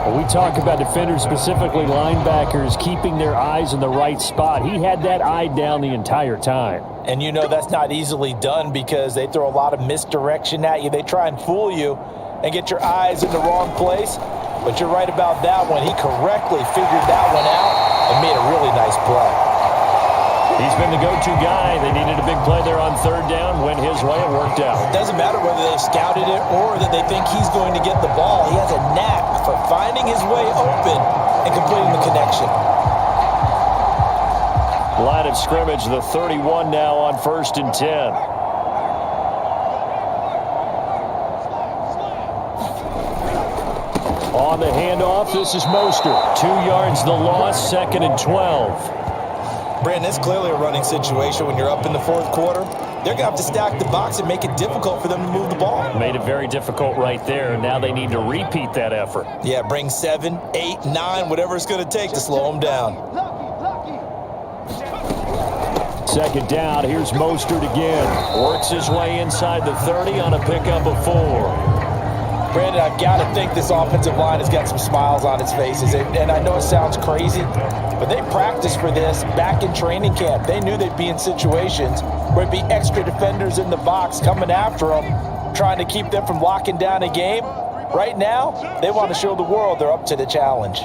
When we talk about defenders, specifically linebackers, keeping their eyes in the right spot, he had that eye down the entire time. And you know that's not easily done because they throw a lot of misdirection at you. They try and fool you and get your eyes in the wrong place. But you're right about that one. He correctly figured that one out and made a really nice play. He's been the go-to guy. They needed a big play there on third down. Went his way. It worked out. It doesn't matter whether they've scouted it or that they think he's going to get the ball. He has a knack for finding his way open and completing the connection. Line of scrimmage, the 31 now on 1st and 10. On the handoff, this is Mostert. 2 yards the loss, 2nd and 12. Brandon, it's clearly a running situation when you're up in the fourth quarter. They're going to have to stack the box and make it difficult for them to move the ball. Made it very difficult right there. Now they need to repeat that effort. Yeah, bring 7, 8, 9, whatever it's going to take to slow them down. Second down, here's Mostert again. Works his way inside the 30 on a pickup of 4. Brandon, I've got to think this offensive line has got some smiles on its faces. And I know it sounds crazy, but they practiced for this back in training camp. They knew they'd be in situations where it'd be extra defenders in the box coming after them, trying to keep them from locking down a game. Right now, they want to show the world they're up to the challenge.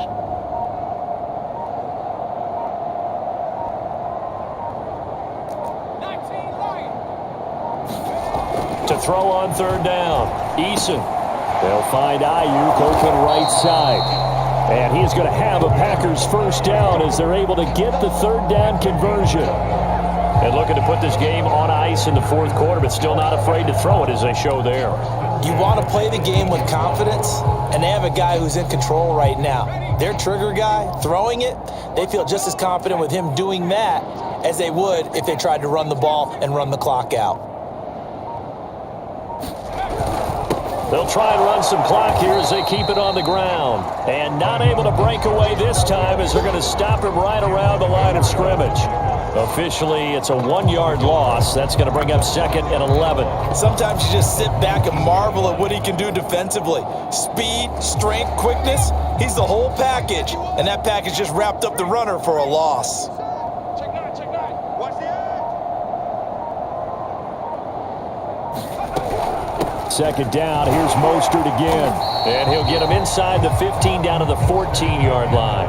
To throw on third down, Eason. They'll find Ayuk open right side. And he is going to have a Packers first down as they're able to get the third down conversion. And looking to put this game on ice in the fourth quarter, but still not afraid to throw it as they show there. You want to play the game with confidence, and they have a guy who's in control right now. Their trigger guy, throwing it, they feel just as confident with him doing that as they would if they tried to run the ball and run the clock out. They'll try and run some clock here as they keep it on the ground. And not able to break away this time as they're going to stop him right around the line of scrimmage. Officially, it's a 1-yard loss. That's going to bring up 2nd and 11. Sometimes you just sit back and marvel at what he can do defensively. Speed, strength, quickness, he's the whole package. And that package just wrapped up the runner for a loss. Check 9, check 9. Watch the edge. Second down, here's Mostert again. And he'll get him inside the 15 down to the 14-yard line.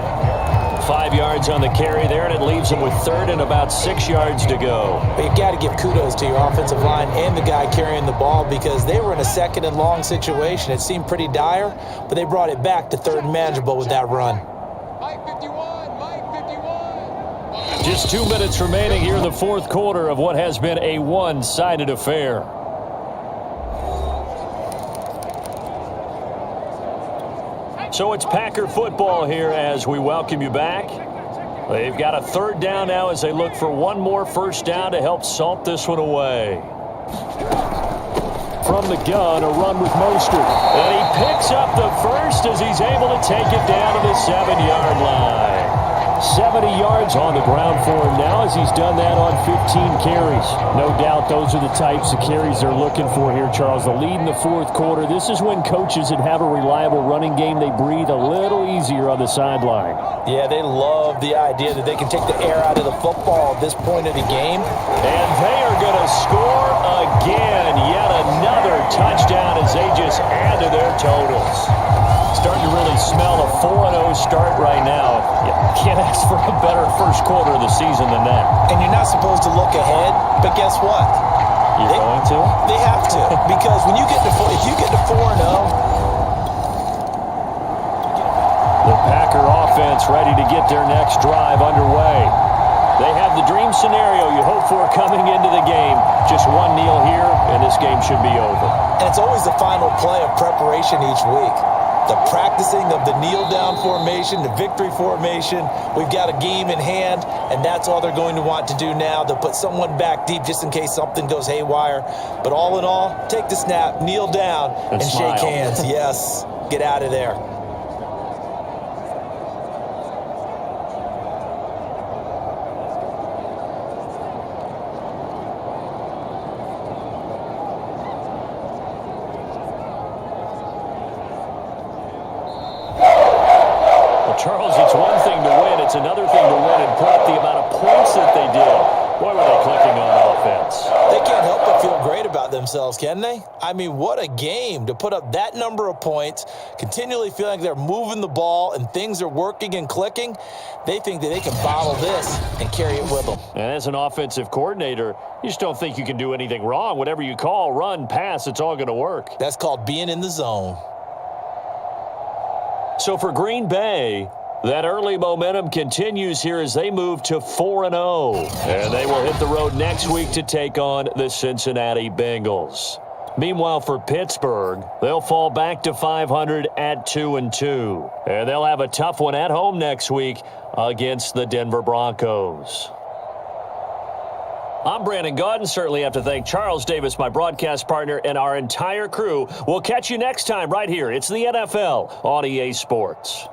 5 yards on the carry there, and it leaves him with 3rd and about 6 yards to go. But you got to give kudos to your offensive line and the guy carrying the ball because they were in a 2nd and long situation. It seemed pretty dire, but they brought it back to 3rd and manageable with that run. Mike 51, Mike 51. Just 2 minutes remaining here in the fourth quarter of what has been a one-sided affair. So it's Packer football here as we welcome you back. They've got a third down now as they look for one more first down to help salt this one away. From the gun, a run with Mostert. And he picks up the first as he's able to take it down to the 7-yard line. 70 yards on the ground for him now as he's done that on 15 carries. No doubt those are the types of carries they're looking for here, Charles. The lead in the fourth quarter. This is when coaches that have a reliable running game, they breathe a little easier on the sideline. Yeah, they love the idea that they can take the air out of the football at this point of the game. And they are going to score again. Yet another touchdown as they just add to their totals. Starting to really smell a 4-0 start right now. You can't ask for a better first quarter of the season than that. And you're not supposed to look ahead, but guess what? You're going to? They have to. Because when you get to if you get to 4-0, the Packer offense ready to get their next drive underway. They have the dream scenario you hope for coming into the game. Just one kneel here, and this game should be over. and it's always the final play of preparation each week. The practicing of the kneel-down formation, the victory formation. We've got a game in hand, and that's all they're going to want to do now. They'll put someone back deep just in case something goes haywire. But all in all, take the snap, kneel down, and smile. shake hands. Yes, get out of there. Charles, it's one thing to win. It's another thing to win and put up the amount of points that they did. Boy, were they clicking on offense. They can't help but feel great about themselves, can they? I mean, what a game to put up that number of points, continually feeling like they're moving the ball and things are working and clicking. They think that they can bottle this and carry it with them. And as an offensive coordinator, you just don't think you can do anything wrong. Whatever you call, run, pass, it's all going to work. That's called being in the zone. So for Green Bay, that early momentum continues here as they move to 4-0. And they will hit the road next week to take on the Cincinnati Bengals. Meanwhile, for Pittsburgh, they'll fall back to 500 at 2-2. And they'll have a tough one at home next week against the Denver Broncos. I'm Brandon Gaudin. Certainly have to thank Charles Davis, my broadcast partner, and our entire crew. We'll catch you next time right here. It's the NFL on EA Sports.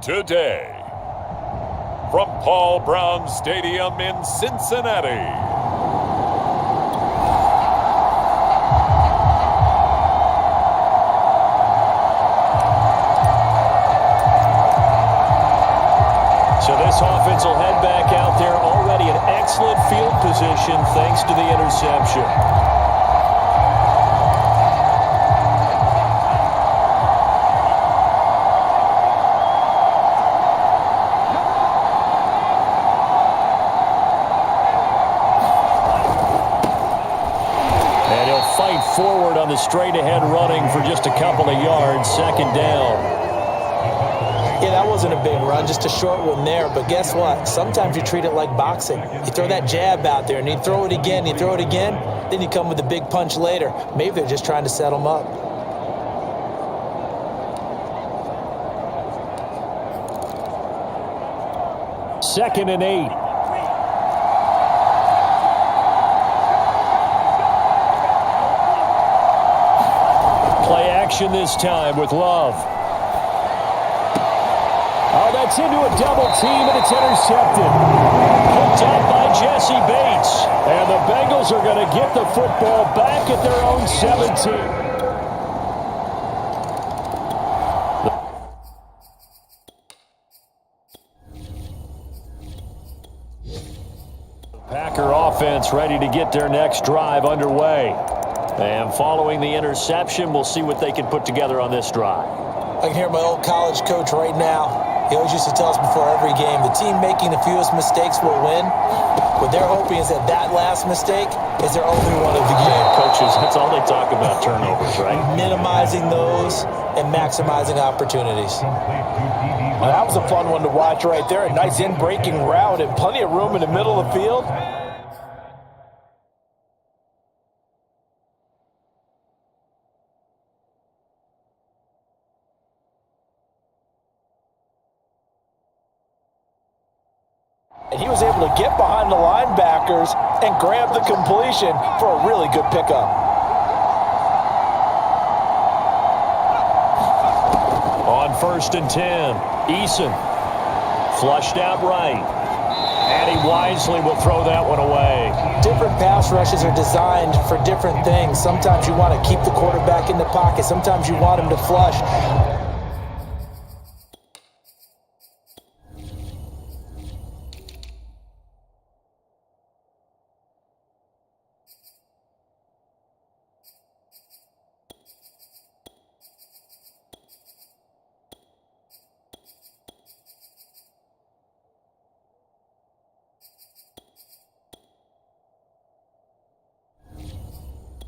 today. From Paul Brown Stadium in Cincinnati. So this offense will head back out there, already in excellent field position thanks to the interception. And he'll fight forward on the straight-ahead running for just a couple of yards, second down. Yeah, that wasn't a big run, just a short one there. But guess what? Sometimes you treat it like boxing. You throw that jab out there, and you throw it again, then you come with a big punch later. Maybe they're just trying to set them up. Second and 8. Play action this time with Love. Oh, that's into a double team, and it's intercepted. Picked up by Jesse Bates. And the Bengals are going to get the football back at their own 17. Packer offense ready to get their next drive underway. And following the interception, we'll see what they can put together on this drive. I can hear my old college coach right now. He always used to tell us before every game, the team making the fewest mistakes will win. What they're hoping is that that last mistake is their only one of the game. Coaches, that's all they talk about, turnovers, right? Minimizing those and maximizing opportunities. Well, that was a fun one to watch right there. A nice in-breaking route and plenty of room in the middle of the field. And he was able to get behind the linebackers and grab the completion for a really good pickup. On 1st and 10, Eason flushed out right. And he wisely will throw that one away. Different pass rushes are designed for different things. Sometimes you want to keep the quarterback in the pocket. Sometimes you want him to flush.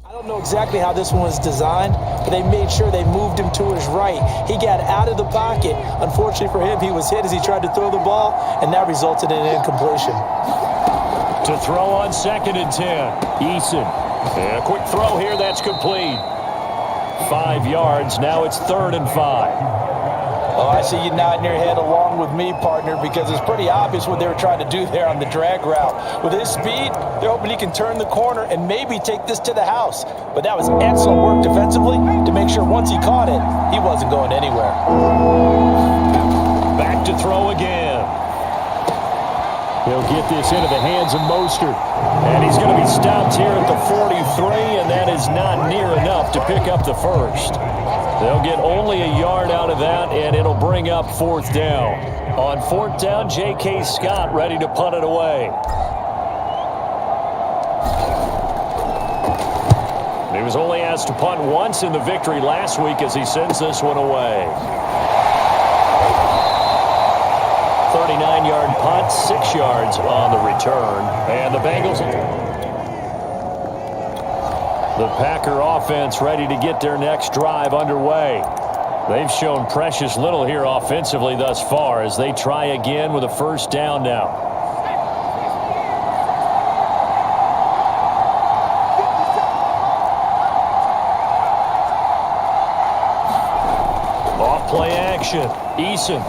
I don't know exactly how this one was designed, but they made sure they moved him to his right. He got out of the pocket. Unfortunately for him, he was hit as he tried to throw the ball, and that resulted in an incompletion. To throw on 2nd and 10, Eason. And a quick throw here, that's complete. 5 yards, now it's 3rd and 5. Oh, I see you nodding your head along with me, partner, because it's pretty obvious what they were trying to do there on the drag route. With his speed, they're hoping he can turn the corner and maybe take this to the house. But that was excellent work defensively to make sure once he caught it, he wasn't going anywhere. Back to throw again. He'll get this into the hands of Mostert. And he's going to be stopped here at the 43, and that is not near enough to pick up the first. They'll get only a yard out of that, and it'll bring up 4th down. On 4th down, J.K. Scott ready to punt it away. He was only asked to punt once in the victory last week as he sends this one away. 39-yard punt, 6 yards on the return. And the Bengals... The Packer offense ready to get their next drive underway. They've shown precious little here offensively thus far as they try again with a 1st down now. Off play action. Eason.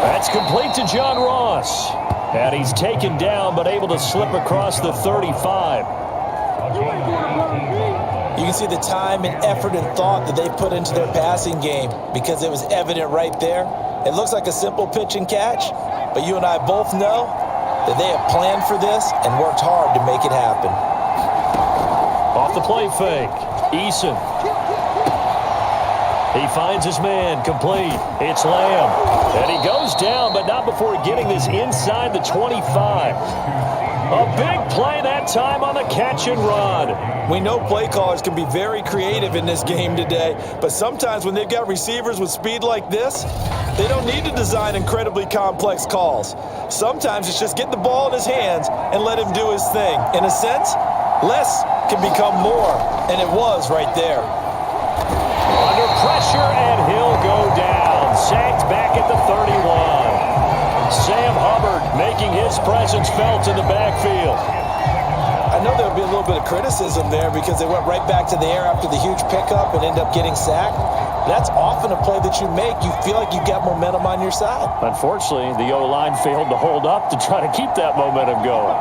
That's complete to John Ross. And he's taken down but able to slip across the 35. You can see the time and effort and thought that they put into their passing game because it was evident right there. It looks like a simple pitch and catch, but you and I both know that they have planned for this and worked hard to make it happen. Off the play fake, Eason. He finds his man, complete. It's Lamb. And he goes down, but not before getting this inside the 25. A big play that time on the catch and run. We know play callers can be very creative in this game today, but sometimes when they've got receivers with speed like this, they don't need to design incredibly complex calls. Sometimes it's just get the ball in his hands and let him do his thing. In a sense, less can become more, and it was right there. Under pressure, and he'll go down. Sacked back at the 31. Sam Hubbard making his presence felt in the backfield. I know there'll be a little bit of criticism there because they went right back to the air after the huge pickup and end up getting sacked. That's often a play that you make. You feel like you've got momentum on your side. Unfortunately, the O-line failed to hold up to try to keep that momentum going.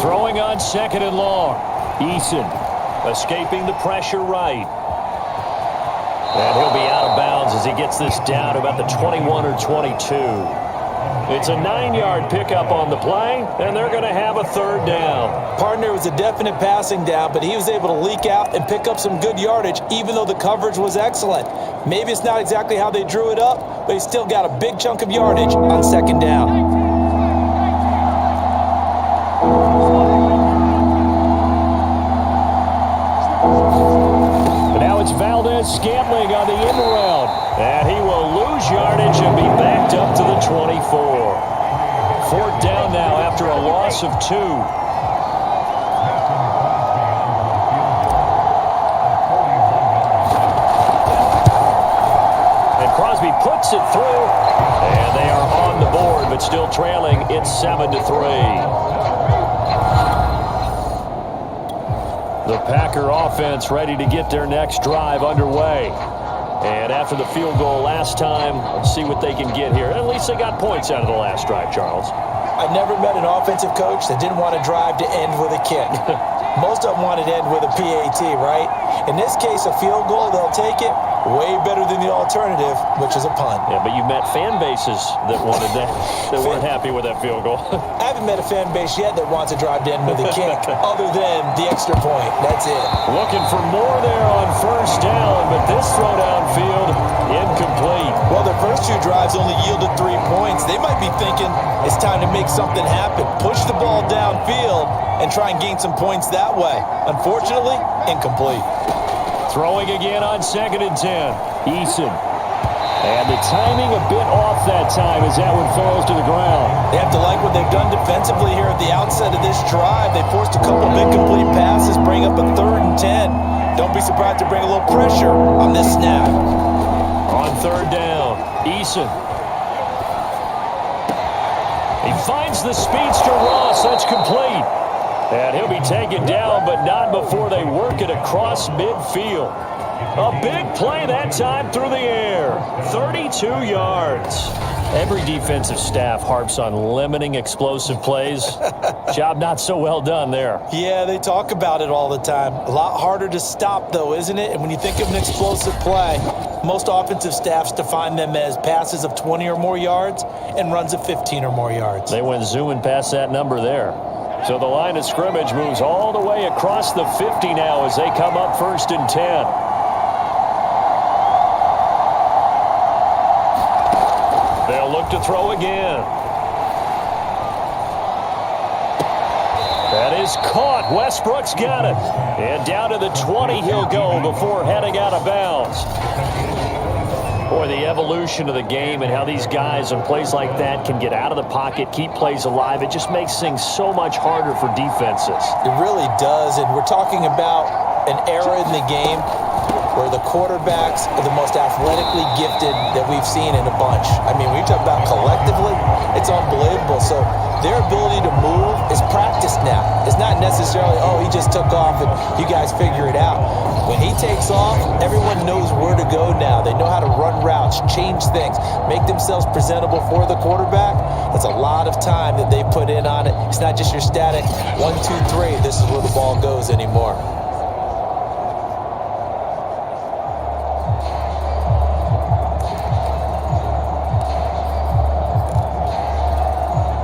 Throwing on 2nd and long. Eason escaping the pressure right. And he'll be out of bounds as he gets this down to about the 21 or 22. It's a 9-yard pickup on the play, and they're going to have a 3rd down. Partner was a definite passing down, but he was able to leak out and pick up some good yardage, even though the coverage was excellent. Maybe it's not exactly how they drew it up, but he still got a big chunk of yardage on 2nd down. Scantling on the in route, and he will lose yardage and be backed up to the 24. 4th down now after a loss of 2. And Crosby puts it through, and they are on the board, but still trailing. It's 7-3. The Packer offense ready to get their next drive underway. And after the field goal last time, let's see what they can get here. At least they got points out of the last drive, Charles. I've never met an offensive coach that didn't want a drive to end with a kick. Most of them wanted to end with a PAT, right? In this case, a field goal, they'll take it. Way better than the alternative, which is a punt. Yeah, but you met fan bases that wanted that, that weren't happy with that field goal. I haven't met a fan base yet that wants a drive to end with a kick, other than the extra point. That's it. Looking for more there on 1st down, but this throw downfield, incomplete. Well, their first 2 drives only yielded 3 points. They might be thinking it's time to make something happen. Push the ball downfield and try and gain some points that way. Unfortunately, incomplete. Throwing again on 2nd and 10. Eason. And the timing a bit off that time as that one falls to the ground. They have to like what they've done defensively here at the outset of this drive. They forced a couple of incomplete passes, bring up a 3rd and 10. Don't be surprised to bring a little pressure on this snap. On 3rd down, Eason. He finds the speedster Ross. That's complete. And he'll be taken down, but not before they work it across midfield. A big play that time through the air. 32 yards. Every defensive staff harps on limiting explosive plays. Job not so well done there. Yeah, they talk about it all the time. A lot harder to stop, though, isn't it? And when you think of an explosive play, most offensive staffs define them as passes of 20 or more yards and runs of 15 or more yards. They went zooming past that number there. So the line of scrimmage moves all the way across the 50 now as they come up 1st and 10. They'll look to throw again. That is caught. Westbrook's got it. And down to the 20 he'll go before heading out of bounds. Boy, the evolution of the game and how these guys in plays like that can get out of the pocket, keep plays alive, it just makes things so much harder for defenses. It really does, and we're talking about an era in the game where the quarterbacks are the most athletically gifted that we've seen in a bunch. I mean, when you talk about collectively, it's unbelievable. So their ability to move is practiced now. It's not necessarily, oh, he just took off and you guys figure it out. When he takes off, everyone knows where to go now. They know how to run routes, change things, make themselves presentable for the quarterback. That's a lot of time that they put in on it. It's not just your static 1, 2, 3, this is where the ball goes anymore.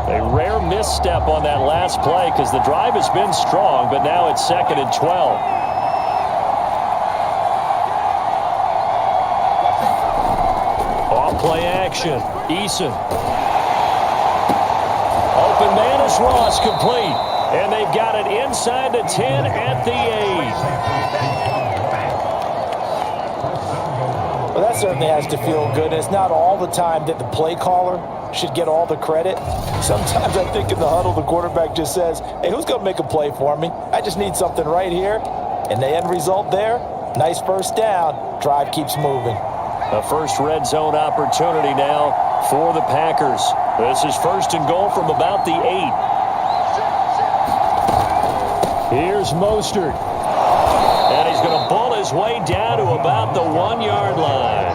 A rare misstep on that last play because the drive has been strong, but now it's 2nd and 12. Play action. Eason. Open man is Ross, complete. And they've got it inside the 10 at the 8. Well, that certainly has to feel good. It's not all the time that the play caller should get all the credit. Sometimes I think in the huddle, the quarterback just says, hey, who's going to make a play for me? I just need something right here. And the end result there, nice first down. Drive keeps moving. A first red zone opportunity now for the Packers. This is 1st and goal from about the 8. Here's Mostert. And he's going to bull his way down to about the 1-yard line.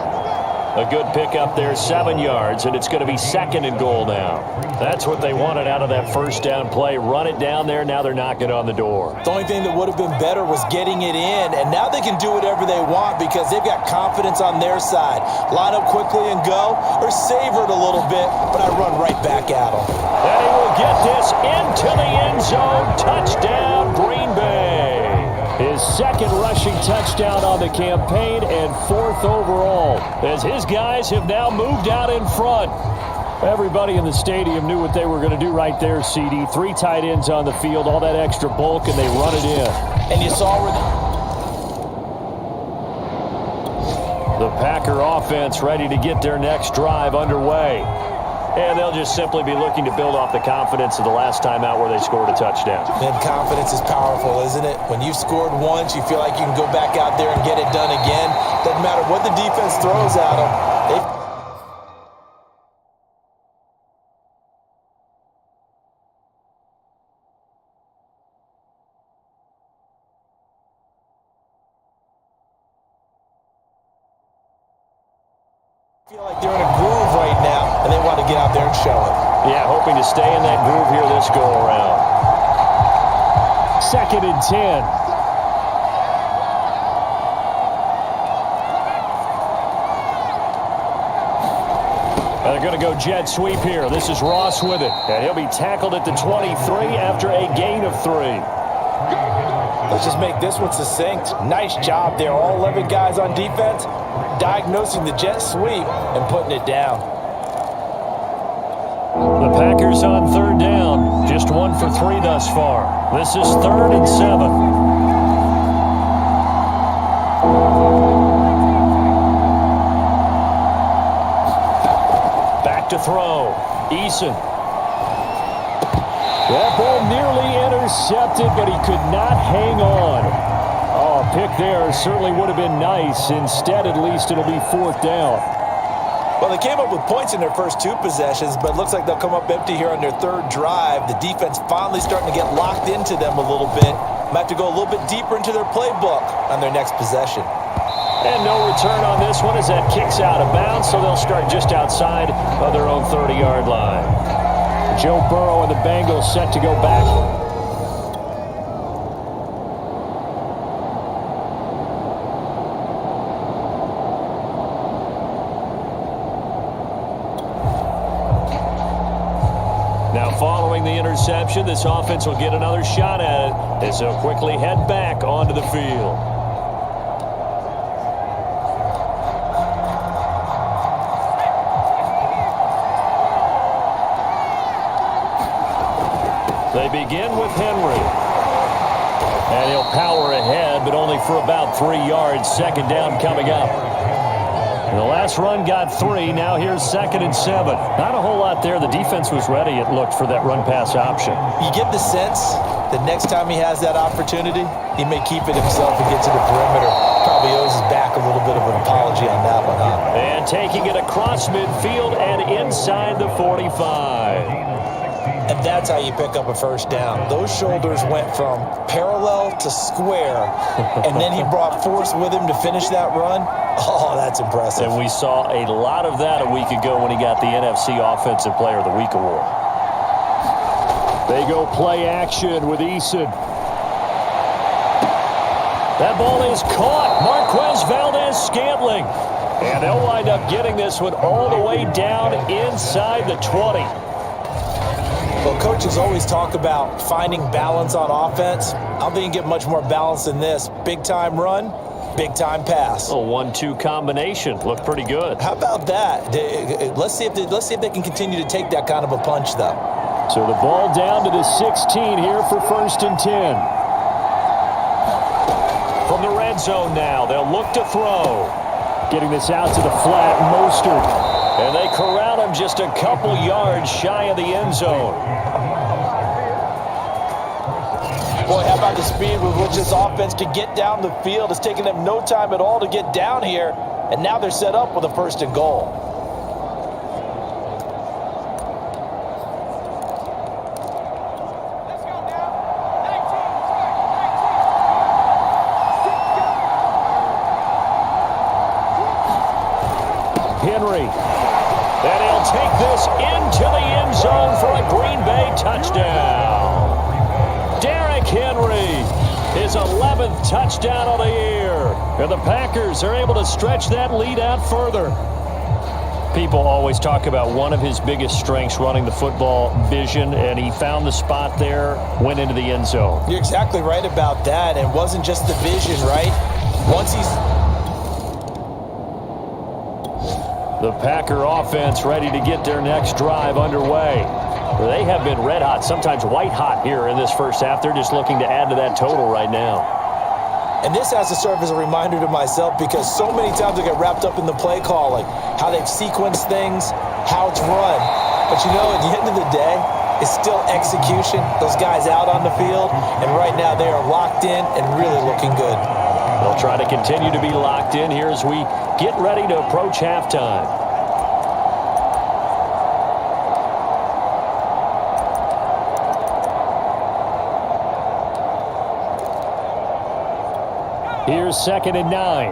A good pickup there, 7 yards, and it's going to be 2nd and goal now. That's what they wanted out of that first down play. Run it down there. Now they're knocking on the door. The only thing that would have been better was getting it in, and now they can do whatever they want because they've got confidence on their side. Line up quickly and go, or savor it a little bit, but I run right back at them. And he will get this into the end zone. Touchdown, Green Bay. His 2nd rushing touchdown on the campaign and 4th overall, as his guys have now moved out in front. Everybody in the stadium knew what they were going to do right there, CD. 3 tight ends on the field, all that extra bulk, and they run it in. And you saw where the Packer offense ready to get their next drive underway. And they'll just simply be looking to build off the confidence of the last time out where they scored a touchdown. And confidence is powerful, isn't it? When you've scored once, you feel like you can go back out there and get it done again. Doesn't matter what the defense throws at them. Feel like they're in a groove right now, and they want to get out there and show it. Yeah, hoping to stay in that groove here this go-around. 2nd and 10. And they're going to go jet sweep here. This is Ross with it, and he'll be tackled at the 23 after a gain of 3. Let's just make this one succinct. Nice job there. All 11 guys on defense diagnosing the jet sweep and putting it down. The Packers on 3rd down. Just 1 for 3 thus far. This is 3rd and 7. Back to throw. Eason. That ball nearly intercepted, but he could not hang on. Oh, a pick there certainly would have been nice. Instead, at least, it'll be 4th down. Well, they came up with points in their first 2 possessions, but it looks like they'll come up empty here on their 3rd drive. The defense finally starting to get locked into them a little bit. Might have to go a little bit deeper into their playbook on their next possession. And no return on this one as that kicks out of bounds, so they'll start just outside of their own 30-yard line. Joe Burrow and the Bengals set to go back. Now following the interception, this offense will get another shot at it as they'll quickly head back onto the field. They begin with Henry. And he'll power ahead, but only for about 3 yards. 2nd down coming up. And the last run got 3. Now here's 2nd and 7. Not a whole lot there. The defense was ready, it looked, for that run-pass option. You get the sense that next time he has that opportunity, he may keep it himself and get to the perimeter. Probably owes his back a little bit of an apology on that one, huh? And taking it across midfield and inside the 45. And that's how you pick up a first down. Those shoulders went from parallel to square, and then he brought force with him to finish that run. Oh, that's impressive. And we saw a lot of that a week ago when he got the NFC Offensive Player of the Week award. They go play action with Eason. That ball is caught. Marquez Valdez-Scantling. And they'll wind up getting this one all the way down inside the 20. Well, coaches always talk about finding balance on offense. I don't think you can get much more balance than this. Big-time run, big-time pass. A 1-2 combination. Looked pretty good. How about that? Let's see if they can continue to take that kind of a punch, though. So the ball down to the 16 here for 1st and 10. From the red zone now, they'll look to throw. Getting this out to the flat, Mostert. And they corral him just a couple yards shy of the end zone. Boy, how about the speed with which this offense can get down the field? It's taking them no time at all to get down here, and now they're set up with a 1st and goal. Henry. And he'll take this into the end zone for a Green Bay touchdown. Derrick Henry, his 11th touchdown of the year. And the Packers are able to stretch that lead out further. People always talk about one of his biggest strengths, running the football, vision, and he found the spot there, went into the end zone. You're exactly right about that. It wasn't just the vision, right? Once he's... The Packer offense ready to get their next drive underway. They have been red hot, sometimes white hot here in this first half. They're just looking to add to that total right now. And this has to serve as a reminder to myself because so many times I get wrapped up in the play calling, how they've sequenced things, how it's run. But you know, at the end of the day, it's still execution. Those guys out on the field, and right now they are locked in and really looking good. They'll try to continue to be locked in here as we get ready to approach halftime. Here's 2nd and 9.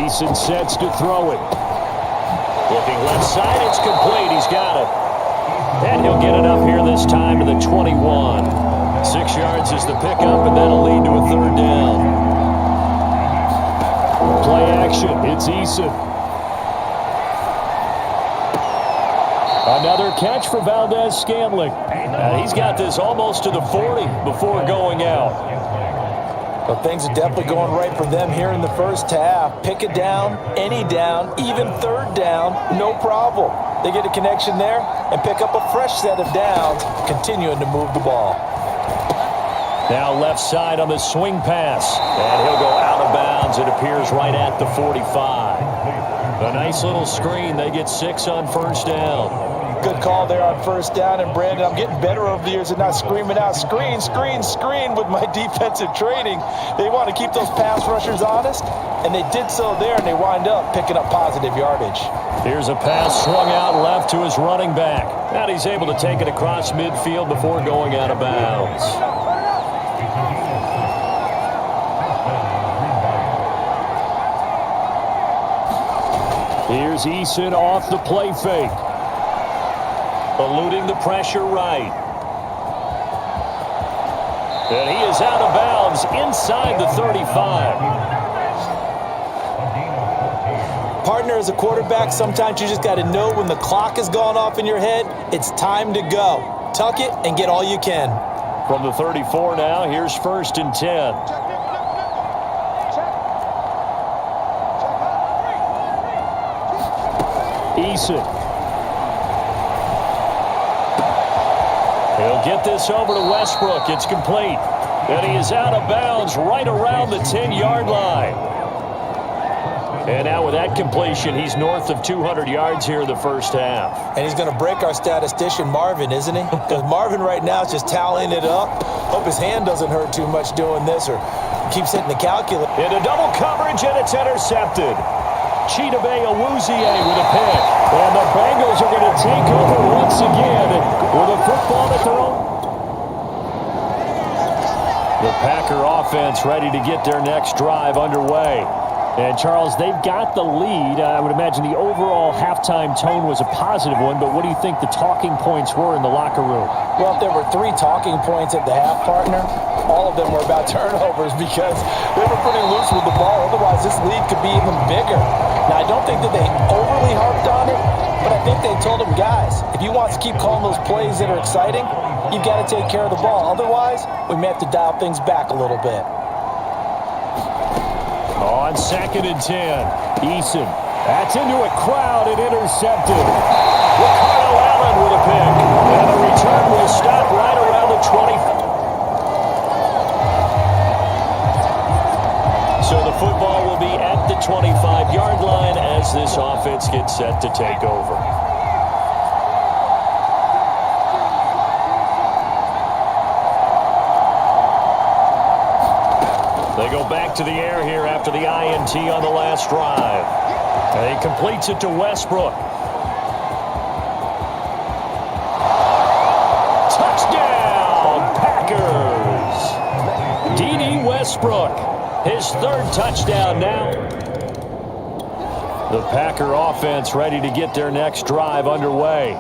Eason sets to throw it. Looking left side, it's complete. He's got it. And he'll get it up here this time to the 21. 6 yards is the pickup, and that'll lead to a 3rd down. Play action. It's Eason. Another catch for Valdez-Scantling. He's got this almost to the 40 before going out. But things are definitely going right for them here in the first half. Pick it down, any down, even 3rd down, no problem. They get a connection there and pick up a fresh set of downs, continuing to move the ball. Now left side on the swing pass. And he'll go out of bounds. It appears right at the 45. A nice little screen. They get 6 on 1st down. Good call there on 1st down. And, Brandon, I'm getting better over the years at not screaming out, screen, screen, screen with my defensive training. They want to keep those pass rushers honest, and they did so there, and they wind up picking up positive yardage. Here's a pass swung out left to his running back. And he's able to take it across midfield before going out of bounds. Here's Eason off the play fake. Eluding the pressure right. And he is out of bounds inside the 35. Partner, as a quarterback, sometimes you just got to know when the clock has gone off in your head, it's time to go. Tuck it and get all you can. From the 34 now, here's 1st and 10. Eason. He'll get this over to Westbrook. It's complete. And he is out of bounds right around the 10-yard line. And now with that completion, he's north of 200 yards here in the first half. And he's going to break our statistician, Marvin, isn't he? Because Marvin right now is just tallying it up. Hope his hand doesn't hurt too much doing this or keeps hitting the calculator. Into double coverage, and it's intercepted. Chidobe Awuzie with a pick. And the Bengals are going to take over once again with a football at their own. The Packer offense ready to get their next drive underway. And, Charles, they've got the lead. I would imagine the overall halftime tone was a positive one, but what do you think the talking points were in the locker room? Well, if there were 3 talking points at the half, partner, all of them were about turnovers because they were pretty loose with the ball. Otherwise, this lead could be even bigger. Now, I don't think that they overly harped on it, but I think they told them, guys, if you want to keep calling those plays that are exciting, you've got to take care of the ball. Otherwise, we may have to dial things back a little bit. On 2nd and 10, Eason. That's into a crowd and intercepted. Ricardo Allen with a pick. And the return will stop right around the 20. So the football will be at the 25-yard line as this offense gets set to take over. They go back to the air here after the INT on the last drive. And he completes it to Westbrook. Touchdown, Packers! D.D. Westbrook, his 3rd touchdown now. The Packer offense ready to get their next drive underway.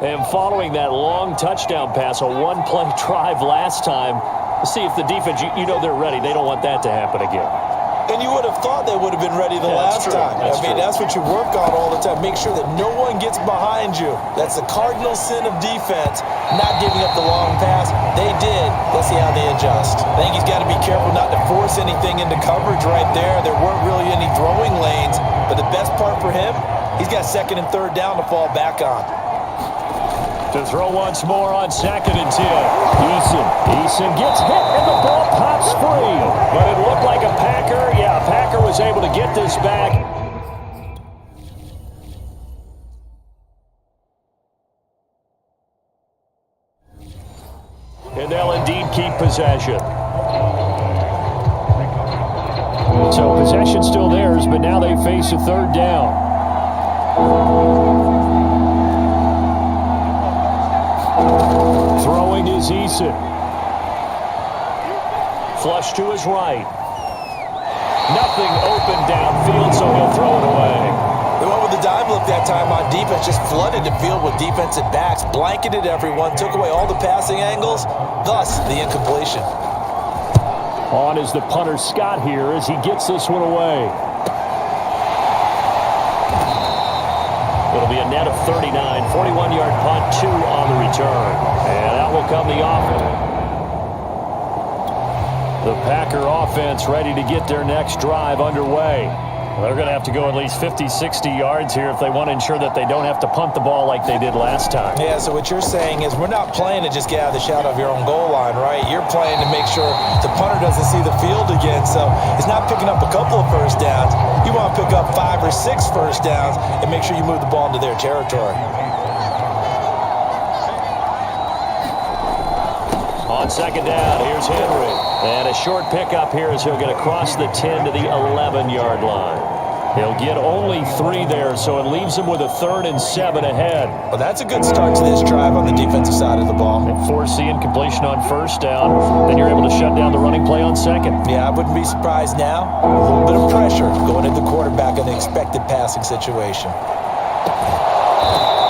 And following that long touchdown pass, a one-play drive last time, see if the defense, you know they're ready. They don't want that to happen again. And you would have thought they would have been ready the last time. That's what you work on all the time. Make sure that no one gets behind you. That's the cardinal sin of defense, not giving up the long pass. They did. Let's see how they adjust. I think he's got to be careful not to force anything into coverage right there. There weren't really any throwing lanes. But the best part for him, he's got 2nd and 3rd down to fall back on. To throw once more on 2nd and 10. Eason gets hit, and the ball pops free. But it looked like a Packer. Yeah, a Packer was able to get this back. And they'll indeed keep possession. So possession still theirs, but now they face a 3rd down. Throwing is Eason. Flush to his right. Nothing open downfield, so he'll throw it away. They went with the dime look that time on defense, just flooded the field with defensive backs, blanketed everyone, took away all the passing angles, thus the incompletion. On is the punter Scott here as he gets this one away. It'll be a net of 39, 41-yard punt, 2 on the return. And out will come the offense. The Packer offense ready to get their next drive underway. They're going to have to go at least 50, 60 yards here if they want to ensure that they don't have to punt the ball like they did last time. Yeah, so what you're saying is we're not playing to just get out of the shadow of your own goal line, right? You're playing to make sure the punter doesn't see the field again. So it's not picking up a couple of first downs. You want to pick up 5 or 6 first downs and make sure you move the ball into their territory. On 2nd down, here's Henry. And a short pickup here as he'll get across the 10 to the 11-yard line. He'll get only 3 there, so it leaves him with a 3rd and 7 ahead. Well, that's a good start to this drive on the defensive side of the ball. And force the incompletion on 1st down. Then you're able to shut down the running play on 2nd. Yeah, I wouldn't be surprised now. A little bit of pressure going at the quarterback in the expected passing situation.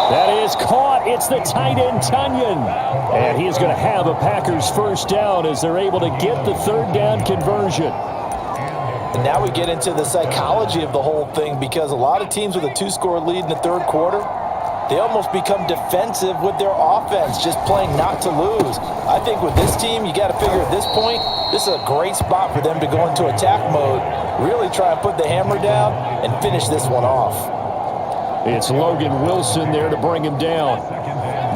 That is caught. It's the tight end, Tunyon. And he is going to have a Packers first down as they're able to get the 3rd down conversion. And now we get into the psychology of the whole thing because a lot of teams with a 2-score lead in the 3rd quarter, they almost become defensive with their offense, just playing not to lose. I think with this team, you got to figure at this point, this is a great spot for them to go into attack mode, really try and put the hammer down and finish this one off. It's Logan Wilson there to bring him down.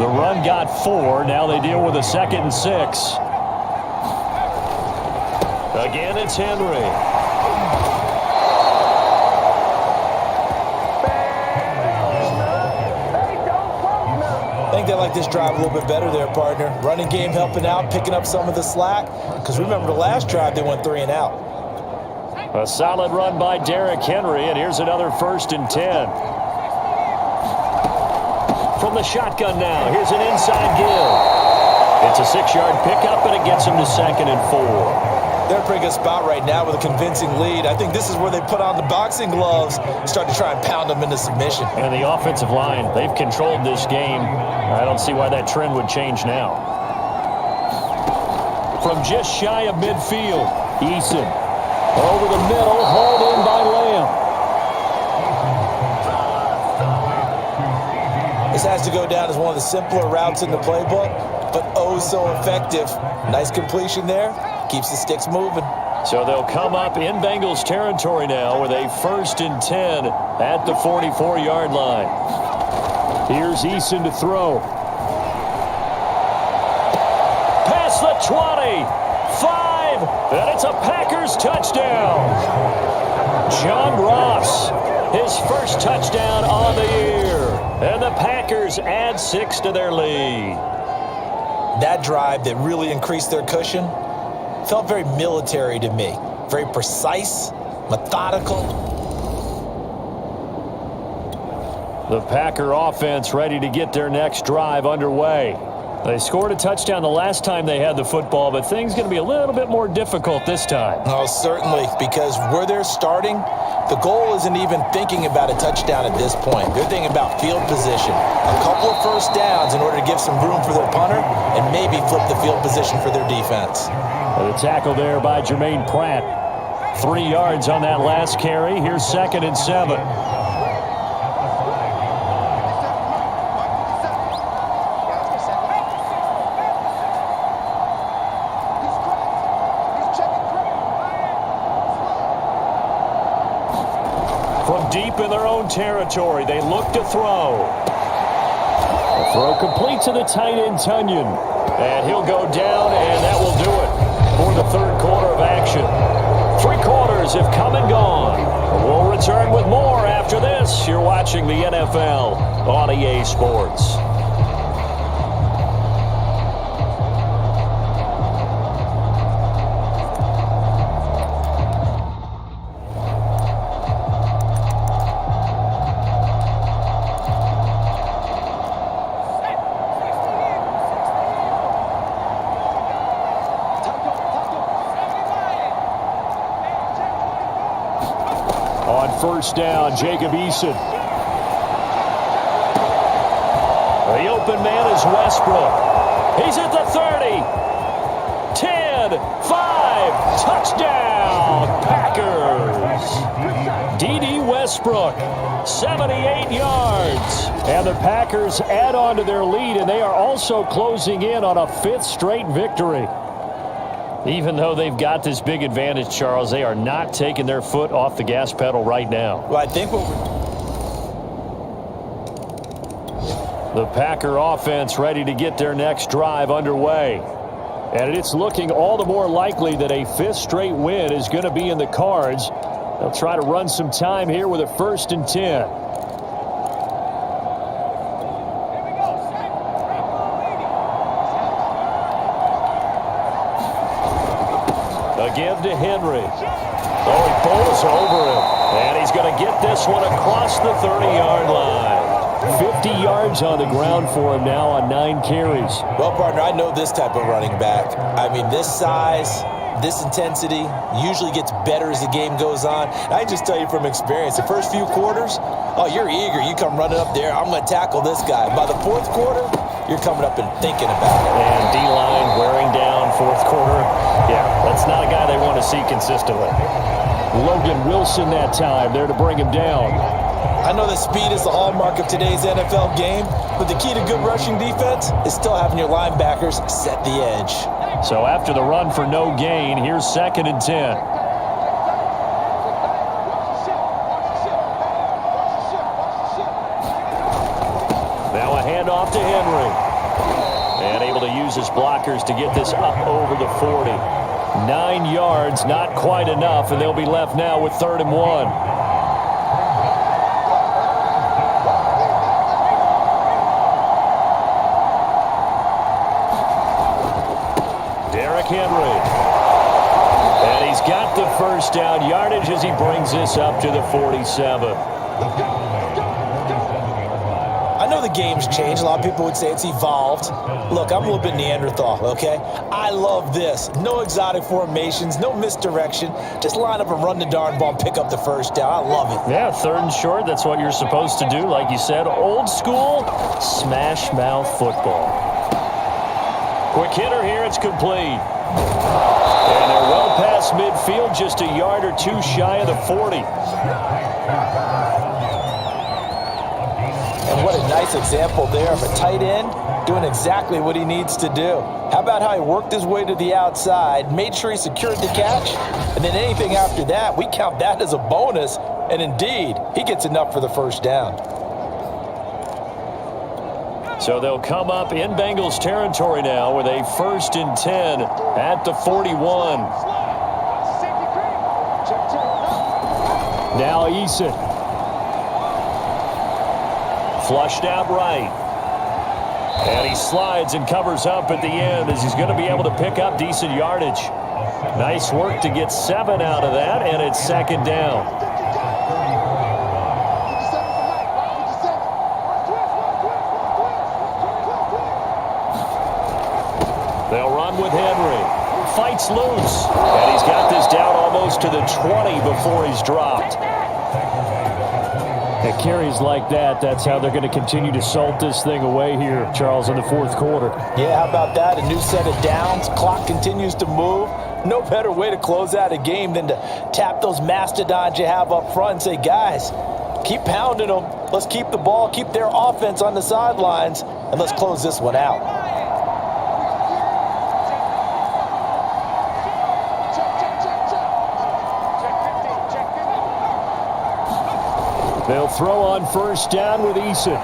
The run got 4. Now they deal with a 2nd and 6. Again, it's Henry. they like this drive a little bit better there, partner. Running game helping out, picking up some of the slack. Because remember, the last drive, they went 3 and out. A solid run by Derrick Henry, and here's another 1st and 10. From the shotgun now, here's an inside give. It's a 6-yard pickup, and it gets him to 2nd and 4. They're in a pretty good spot right now with a convincing lead. I think this is where they put on the boxing gloves, start to try and pound them into submission. And the offensive line, they've controlled this game. I don't see why that trend would change now. From just shy of midfield, Eason over the middle, hauled in by Lamb. This has to go down as one of the simpler routes in the playbook, but oh so effective. Nice completion there. Keeps the sticks moving. So they'll come up in Bengals territory now with a 1st and 10 at the 44-yard line. Here's Eason to throw. Past the 20, 5, and it's a Packers touchdown. John Ross, his first touchdown on the year. And the Packers add 6 to their lead. That drive that really increased their cushion felt very military to me. Very precise, methodical. The Packer offense ready to get their next drive underway. They scored a touchdown the last time they had the football, but things going to be a little bit more difficult this time. Oh, certainly, because where they're starting, the goal isn't even thinking about a touchdown at this point. They're thinking about field position. A couple of first downs in order to give some room for their punter and maybe flip the field position for their defense. The tackle there by Jermaine Pratt. 3 yards on that last carry. Here's 2nd and 7. From deep in their own territory, they look to throw. The throw complete to the tight end, Tunyon. And he'll go down, and that will do it for the 3rd quarter of action. 3 quarters have come and gone. We'll return with more after this. You're watching the NFL on EA Sports. On 1st down, Jacob Eason. The open man is Westbrook. He's at the 30. 10, 5, touchdown, Packers. D.D. Westbrook, 78 yards. And the Packers add on to their lead, and they are also closing in on a 5th straight victory. Even though they've got this big advantage, Charles, they are not taking their foot off the gas pedal right now. Well, I think the Packer offense ready to get their next drive underway. And it's looking all the more likely that a 5th straight win is going to be in the cards. They'll try to run some time here with a 1st and 10. A give to Henry. Oh, he bowls over him. And he's going to get this one across the 30-yard line. 50 yards on the ground for him now on 9 carries. Well, partner, I know this type of running back. I mean, this size, this intensity usually gets better as the game goes on. I just tell you from experience, the first few quarters, oh, you're eager. You come running up there, I'm going to tackle this guy. By the 4th quarter, you're coming up and thinking about it. And D-line wearing down 4th quarter. Yeah, that's not a guy they want to see consistently. Logan Wilson that time there to bring him down. I know that speed is the hallmark of today's NFL game, but the key to good rushing defense is still having your linebackers set the edge. So after the run for no gain, here's 2nd and 10. Now a handoff to Henry. And able to use his blockers to get this up over the 40. 9 yards, not quite enough, and they'll be left now with 3rd and 1. Derrick Henry. And he's got the first down yardage as he brings this up to the 47. I know the game's changed. A lot of people would say it's evolved. Look, I'm a little bit Neanderthal, okay? I love this. No exotic formations, no misdirection. Just line up and run the darn ball and pick up the first down. I love it. Yeah, 3rd and short. That's what you're supposed to do. Like you said, old school smash mouth football. Quick hitter here. It's complete. And they're well past midfield, just a yard or two shy of the 40. And what a nice example there of a tight end doing exactly what he needs to do. How about how he worked his way to the outside, made sure he secured the catch, and then anything after that, we count that as a bonus. And indeed, he gets enough for the first down. So they'll come up in Bengals territory now with a 1st and 10 at the 41. Now Eason. Flushed out right. And he slides and covers up at the end as he's going to be able to pick up decent yardage. Nice work to get 7 out of that, and it's 2nd down. They'll run with Henry. Fights loose. And he's got this down almost to the 20 before he's dropped. At carries like that, that's how they're going to continue to salt this thing away here, Charles, in the 4th quarter. Yeah, how about that? A new set of downs. Clock continues to move. No better way to close out a game than to tap those mastodons you have up front and say, guys, keep pounding them. Let's keep the ball, keep their offense on the sidelines, and let's close this one out. They'll throw on 1st down with Eason.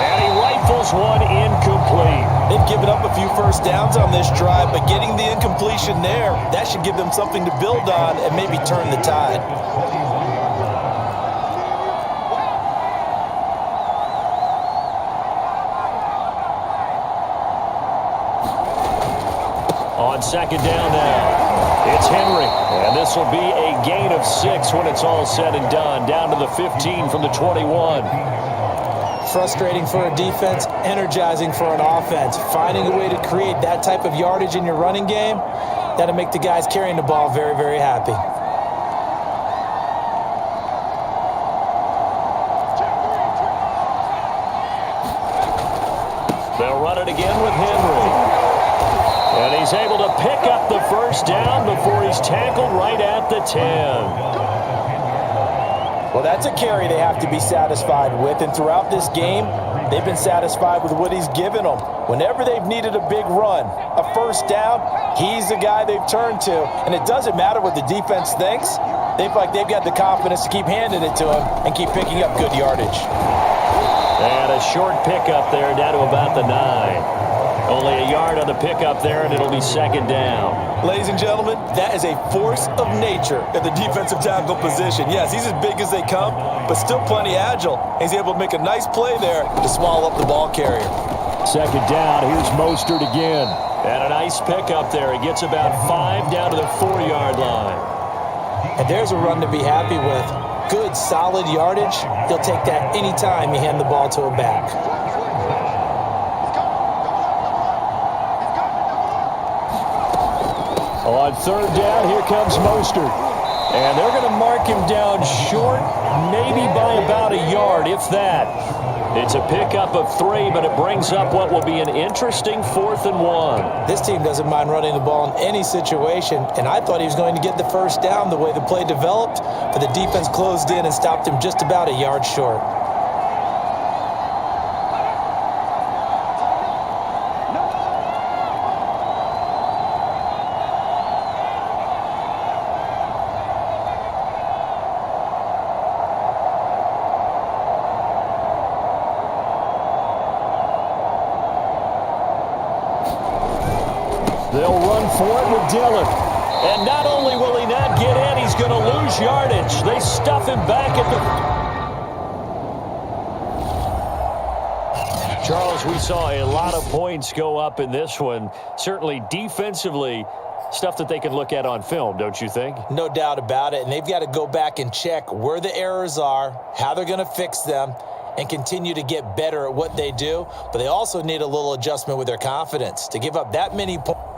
And he rifles one incomplete. They've given up a few first downs on this drive, but getting the incompletion there, that should give them something to build on and maybe turn the tide. On 2nd down now. It's Henry, and this will be a gain of 6 when it's all said and done, down to the 15 from the 21. Frustrating for a defense, energizing for an offense. Finding a way to create that type of yardage in your running game, that'll make the guys carrying the ball very, very happy. They'll run it again with Henry. And he's able to pick up the first down before he's tackled right at the 10. Well, that's a carry they have to be satisfied with, and throughout this game, they've been satisfied with what he's given them. Whenever they've needed a big run, a first down, he's the guy they've turned to, and it doesn't matter what the defense thinks. They feel like they've got the confidence to keep handing it to him and keep picking up good yardage. And a short pickup there down to about the 9. Only a yard on the pickup there, and it'll be 2nd down. Ladies and gentlemen, that is a force of nature at the defensive tackle position. Yes, he's as big as they come, but still plenty agile. He's able to make a nice play there to swallow up the ball carrier. 2nd down, here's Mostert again. And a nice pickup there. He gets about 5 down to the 4-yard line. And there's a run to be happy with. Good, solid yardage. He'll take that anytime you hand the ball to a back. On 3rd down, here comes Mostert. And they're going to mark him down short, maybe by about a yard, if that. It's a pickup of 3, but it brings up what will be an interesting 4th and 1. This team doesn't mind running the ball in any situation, and I thought he was going to get the first down the way the play developed, but the defense closed in and stopped him just about a yard short. They'll run for it with Dillon. And not only will he not get in, he's going to lose yardage. They stuff him back at the... Charles, we saw a lot of points go up in this one. Certainly defensively, stuff that they can look at on film, don't you think? No doubt about it. And they've got to go back and check where the errors are, how they're going to fix them, and continue to get better at what they do. But they also need a little adjustment with their confidence. To give up that many points